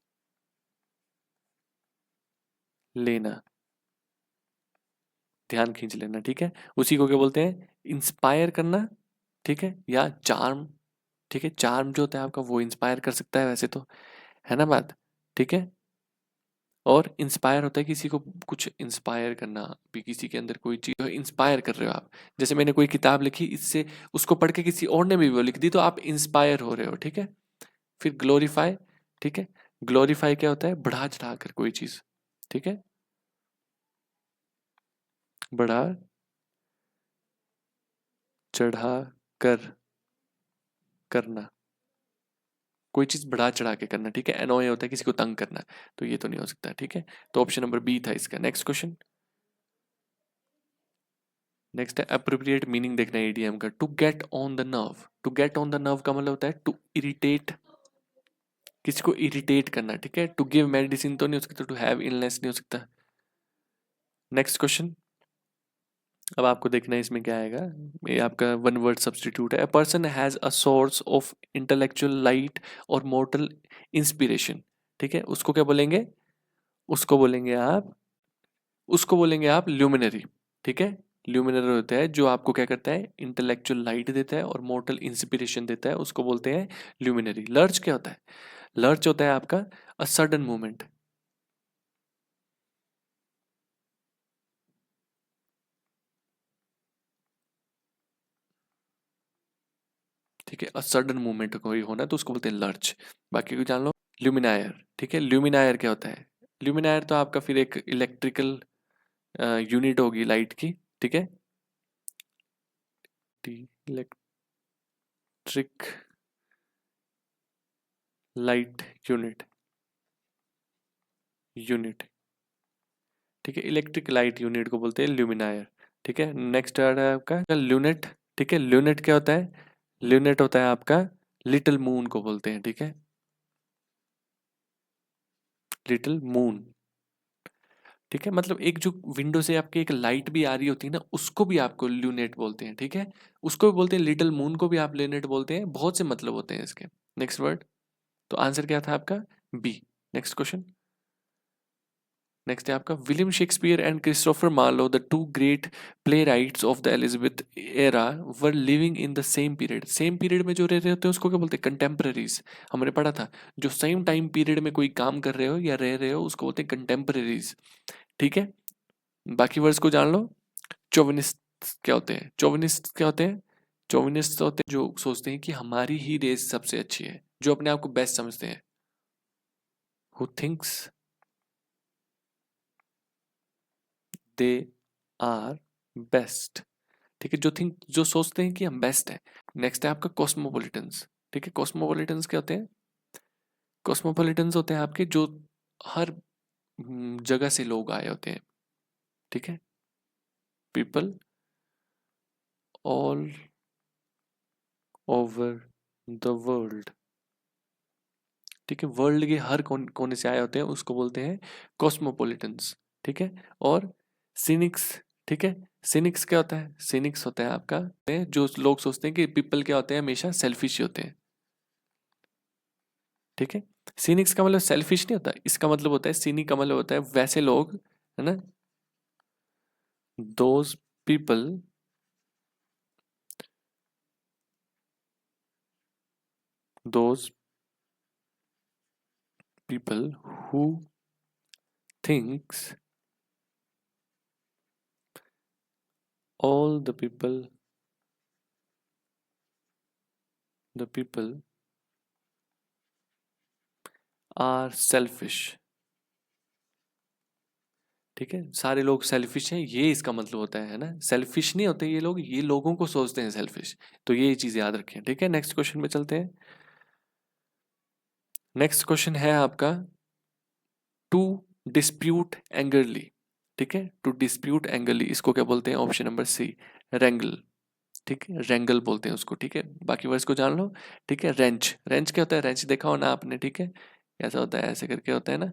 लेना, ध्यान खींच लेना, ठीक है। उसी को क्या बोलते हैं? इंस्पायर करना, ठीक है, या चार्म, ठीक है। चार्म जो होता है आपका वो इंस्पायर कर सकता है वैसे तो, है ना बात, ठीक है। और इंस्पायर होता है किसी को कुछ इंस्पायर करना, भी किसी के अंदर कोई चीज़ इंस्पायर कर रहे हो आप। जैसे मैंने कोई किताब लिखी, इससे उसको पढ़ के किसी और ने भी वो लिख दी, तो आप इंस्पायर हो रहे हो, ठीक है। फिर ग्लोरीफाई, ठीक है। ग्लोरीफाई क्या होता है? बढ़ा चढ़ा कर कोई चीज़, ठीक है। बढ़ा चढ़ा कर करना, कोई चीज़ बढ़ा चढ़ा के करना, ठीक है। एनोय होता है किसी को तंग करना, तो ये तो नहीं हो सकता, ठीक है। तो ऑप्शन नंबर बी था इसका। नेक्स्ट क्वेश्चन, नेक्स्ट है अप्रोप्रिएट मीनिंग देखना है ईडीएम का। To get on the nerve, to get on the nerve का मतलब होता है टू इरिटेट, किसी को इरिटेट करना, ठीक है। टू गिव मेडिसिन तो नहीं हो सकता, टू हैव इलनेस नहीं हो सकता। नेक्स्ट क्वेश्चन, अब आपको देखना है इसमें क्या आएगा। ये आपका वन वर्ड सब्सटीट्यूट है। A person has a source of intellectual light और मोर्टल इंस्पिरेशन, ठीक है। उसको क्या बोलेंगे? उसको बोलेंगे आप, उसको बोलेंगे आप ल्यूमिनरी, ठीक है। ल्यूमिनरी होता है जो आपको क्या करता है? इंटेलेक्चुअल लाइट देता है और मोर्टल इंस्पिरेशन देता है, उसको बोलते हैं ल्यूमिनरी। लर्च क्या होता है? लर्च होता है आपका अ सडन मूवमेंट, ठीक है। अ सडन मूवमेंट कोई होना तो उसको बोलते हैं लर्च। बाकी को जान लो। ल्यूमिनायर, ठीक है। ल्यूमिनायर क्या होता है? ल्यूमिनायर तो आपका फिर एक इलेक्ट्रिकल यूनिट होगी लाइट की, ठीक है। इलेक्ट्रिक लाइट यूनिट, यूनिट, ठीक है। इलेक्ट्रिक लाइट यूनिट को बोलते हैं ल्यूमिनायर, ठीक है। नेक्स्ट वर्ड है आपका ल्यूनेट, ठीक है। ल्यूनेट क्या होता है? ल्यूनेट होता है आपका लिटिल मून को बोलते हैं, ठीक है। लिटिल मून, ठीक है। मतलब एक जो विंडो से आपके एक लाइट भी आ रही होती है ना, उसको भी आपको ल्यूनेट बोलते हैं, ठीक है। उसको भी बोलते हैं लिटिल मून को भी आप ल्यूनेट बोलते हैं, बहुत से मतलब होते हैं इसके। नेक्स्ट वर्ड, तो आंसर क्या था आपका? बी। नेक्स्ट क्वेश्चन, नेक्स्ट है आपका William Shakespeare and Christopher Marlowe, the two great playwrights of the Elizabeth era, were living in the same period. Same period में जो रह रहे होते हैं उसको क्या बोलते हैं? कंटेम्पररीज। हमने पढ़ा था, जो सेम टाइम पीरियड में कोई काम कर रहे हो या रह रहे हो उसको बोलते हैं कंटेम्पररीज, ठीक है। बाकी वर्ड्स को जान लो। चोविनिस्ट क्या होते हैं? चोविनिस्ट क्या होते हैं? चोविनिस्ट होते हैं जो सोचते हैं कि हमारी ही रेस सबसे अच्छी है, जो अपने आप को बेस्ट समझते हैं। Who thinks they are best, ठीक है। जो सोचते हैं कि हम बेस्ट हैं। नेक्स्ट है आपका कॉस्मोपॉलिटन्स, ठीक है। कॉस्मोपॉलिटन्स क्या होते हैं? कॉस्मोपॉलिटन्स होते हैं आपके जो हर जगह से लोग आए होते हैं, ठीक है। People all over the world. ठीक है, वर्ल्ड के हर कोने से आए होते हैं, उसको बोलते हैं कॉस्मोपॉलिटन्स। ठीक है, और सिनिक्स। ठीक है, सिनिक्स क्या होता है? सिनिक्स होता है आपका जो लोग सोचते हैं कि पीपल क्या होते हैं, हमेशा सेल्फिश ही होते हैं। ठीक है, सिनिक्स का मतलब सेल्फिश नहीं होता, इसका मतलब होता है, सिनिक का मतलब होता है वैसे लोग, है ना, those people those people who thinks all the people are selfish। ठीक है, सारे लोग सेल्फिश हैं, ये इसका मतलब होता है ना, सेल्फिश नहीं होते ये लोग, ये लोगों को सोचते हैं सेल्फिश। तो ये चीज याद रखें। ठीक है, नेक्स्ट क्वेश्चन पे चलते हैं। नेक्स्ट क्वेश्चन है आपका टू डिस्प्यूट एंगरली। ठीक है, टू डिस्प्यूट एंगरली, इसको क्या बोलते हैं? ऑप्शन नंबर सी, रेंगल। ठीक है, रेंगल बोलते हैं उसको। ठीक है, बाकी वर्ड्स को जान लो। ठीक है, रेंच, रेंच क्या होता है? रेंच देखा हो ना आपने? ठीक है, ऐसा होता है, ऐसे करके होता है ना,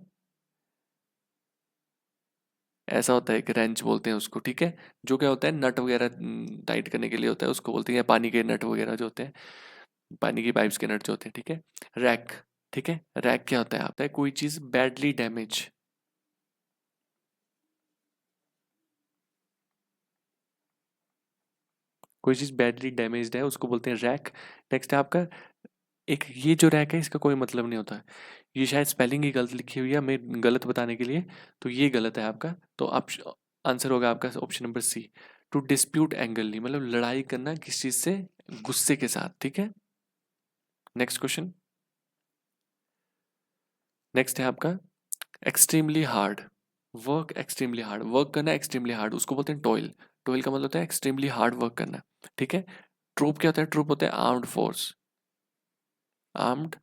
ऐसा होता है कि रेंच बोलते हैं उसको। ठीक है, जो क्या होता है, नट वगैरह टाइट करने के लिए होता है, उसको बोलते हैं, या पानी के नट वगैरह जो होते हैं, पानी की पाइप्स के नट जो होते हैं। ठीक है, रैक। ठीक है, रैक क्या होता है? आता है कोई चीज बैडली डैमेज, कोई चीज बैडली डैमेज्ड है, उसको बोलते हैं रैक। नेक्स्ट है आपका एक, ये जो रैक है इसका कोई मतलब नहीं होता है, ये शायद स्पेलिंग ही गलत लिखी हुई है मैं गलत बताने के लिए, तो ये गलत है आपका। तो आप आंसर होगा आपका option number C, to dispute angrily, मतलब लड़ाई करना किस चीज से? गुस्से के साथ। ठीक है, नेक्स्ट क्वेश्चन। नेक्स्ट है आपका extremely hard, work extremely hard, work करना एक्सट्रीमली हार्ड, उसको बोलते हैं टॉयल। टॉयल का मतलब होता है एक्सट्रीमली हार्ड वर्क करना। ठीक है, ट्रूप क्या होता है? ट्रूप होता है आर्म्ड फोर्स, आर्म्ड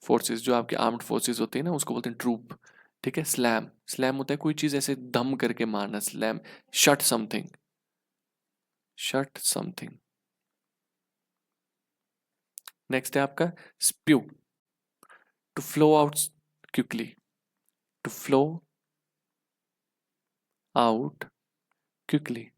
फोर्सेस, जो आपके आर्म्ड फोर्सेस होते हैं ना, उसको बोलते हैं ट्रूप। ठीक है, स्लैम, स्लैम होता है कोई चीज ऐसे दम करके मारना, slam. Shut something, shut something. Next है आपका spew, to flow out quickly, to flow out quickly.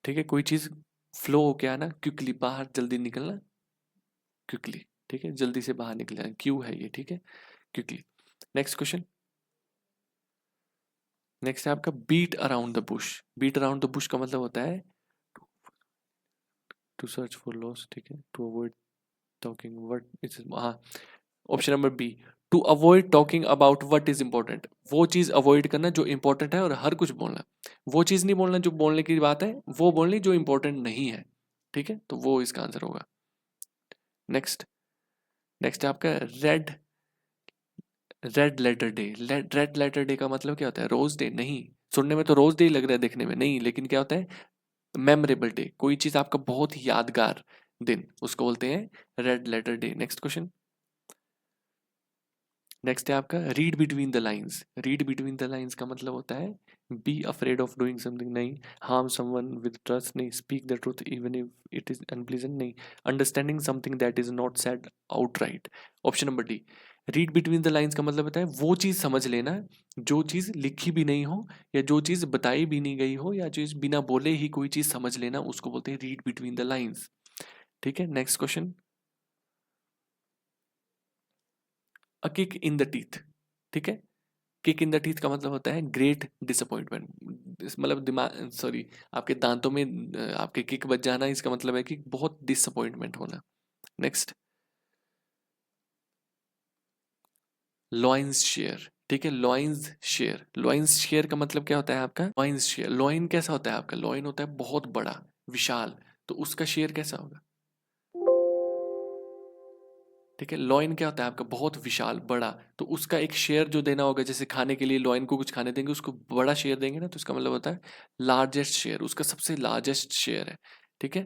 ठीक है, कोई चीज फ्लो हो के आना, क्विकली बाहर जल्दी निकलना, क्विकली। ठीक है, जल्दी से बाहर निकल जाना, क्यू है ये। ठीक है, क्विकली। Next question. नेक्स्ट है आपका beat around the bush, beat around the bush का मतलब होता है टू सर्च फॉर लॉस। ठीक है, to avoid talking what is, हाँ, option number B, to avoid talking about what is important, वो चीज अवॉइड करना जो इंपॉर्टेंट है और हर कुछ बोलना, वो चीज नहीं बोलना जो बोलने की बात है, वो बोलनी जो इंपॉर्टेंट नहीं है। ठीक है, तो वो इसका आंसर होगा। नेक्स्ट, नेक्स्ट है आपका red, red letter day. Red letter day का मतलब क्या होता है? रोज डे नहीं, सुनने में तो रोज डे ही लग रहा है, देखने में नहीं, लेकिन क्या होता है? मेमोरेबल डे, कोई चीज आपका बहुत ही यादगार दिन, उसको बोलते हैं red letter day. Next question. Next है आपका read between the lines, read between the lines का मतलब होता है be afraid of doing something नहीं, हार्म समवन विद ट्रस्ट नहीं, speak the truth even if it is unpleasant नहीं, understanding something that is not said outright. Option number D, read between the lines का मतलब होता है वो चीज समझ लेना जो चीज लिखी भी नहीं हो, या जो चीज बताई भी नहीं गई हो, या जो बिना बोले ही कोई चीज समझ लेना, उसको बोलते हैं रीड बिटवीन द लाइंस। ठीक है, next question. A kick in the teeth. ठीक है, किक इन द टीथ का मतलब होता है ग्रेट डिसअपॉइंटमेंट, मतलब दिमाग, सॉरी, आपके दांतों में आपके किक बज जाना, इसका मतलब है कि बहुत डिसअपॉइंटमेंट होना। Next, lion's share. ठीक है, लॉइंस शेयर, लॉइंस शेयर का मतलब क्या होता है आपका? लॉइंस शेयर, लॉइन कैसा होता है आपका? लॉइन होता है बहुत बड़ा, विशाल, तो उसका शेयर कैसा होगा? ठीक है, लॉइन क्या होता है आपका? बहुत विशाल, बड़ा, तो उसका एक शेयर जो देना होगा, जैसे खाने के लिए लॉइन को कुछ खाने देंगे, उसको बड़ा शेयर देंगे ना, तो इसका मतलब होता है लार्जेस्ट शेयर, उसका सबसे लार्जेस्ट शेयर है। ठीक है,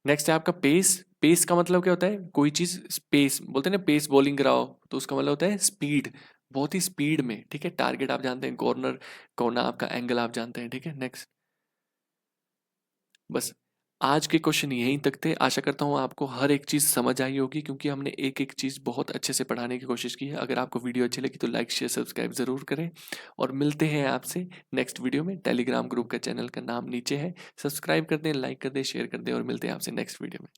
नेक्स्ट है आपका पेस। पेस का मतलब क्या होता है? कोई चीज स्पेस बोलते हैं ना, पेस बॉलिंग कराओ, तो उसका मतलब होता है स्पीड, बहुत ही स्पीड में, ठीक है। टारगेट आप जानते हैं, कॉर्नर कोना आपका एंगल आप जानते हैं, ठीक है। नेक्स्ट, बस आज के क्वेश्चन यहीं तक थे। आशा करता हूँ आपको हर एक चीज़ समझ आई होगी, क्योंकि हमने एक एक चीज़ बहुत अच्छे से पढ़ाने की कोशिश की है। अगर आपको वीडियो अच्छी लगी तो लाइक शेयर सब्सक्राइब ज़रूर करें, और मिलते हैं आपसे नेक्स्ट वीडियो में। टेलीग्राम ग्रुप का चैनल का नाम नीचे है, सब्सक्राइब कर दें, लाइक कर दें, शेयर कर दें, और मिलते हैं आपसे नेक्स्ट वीडियो में।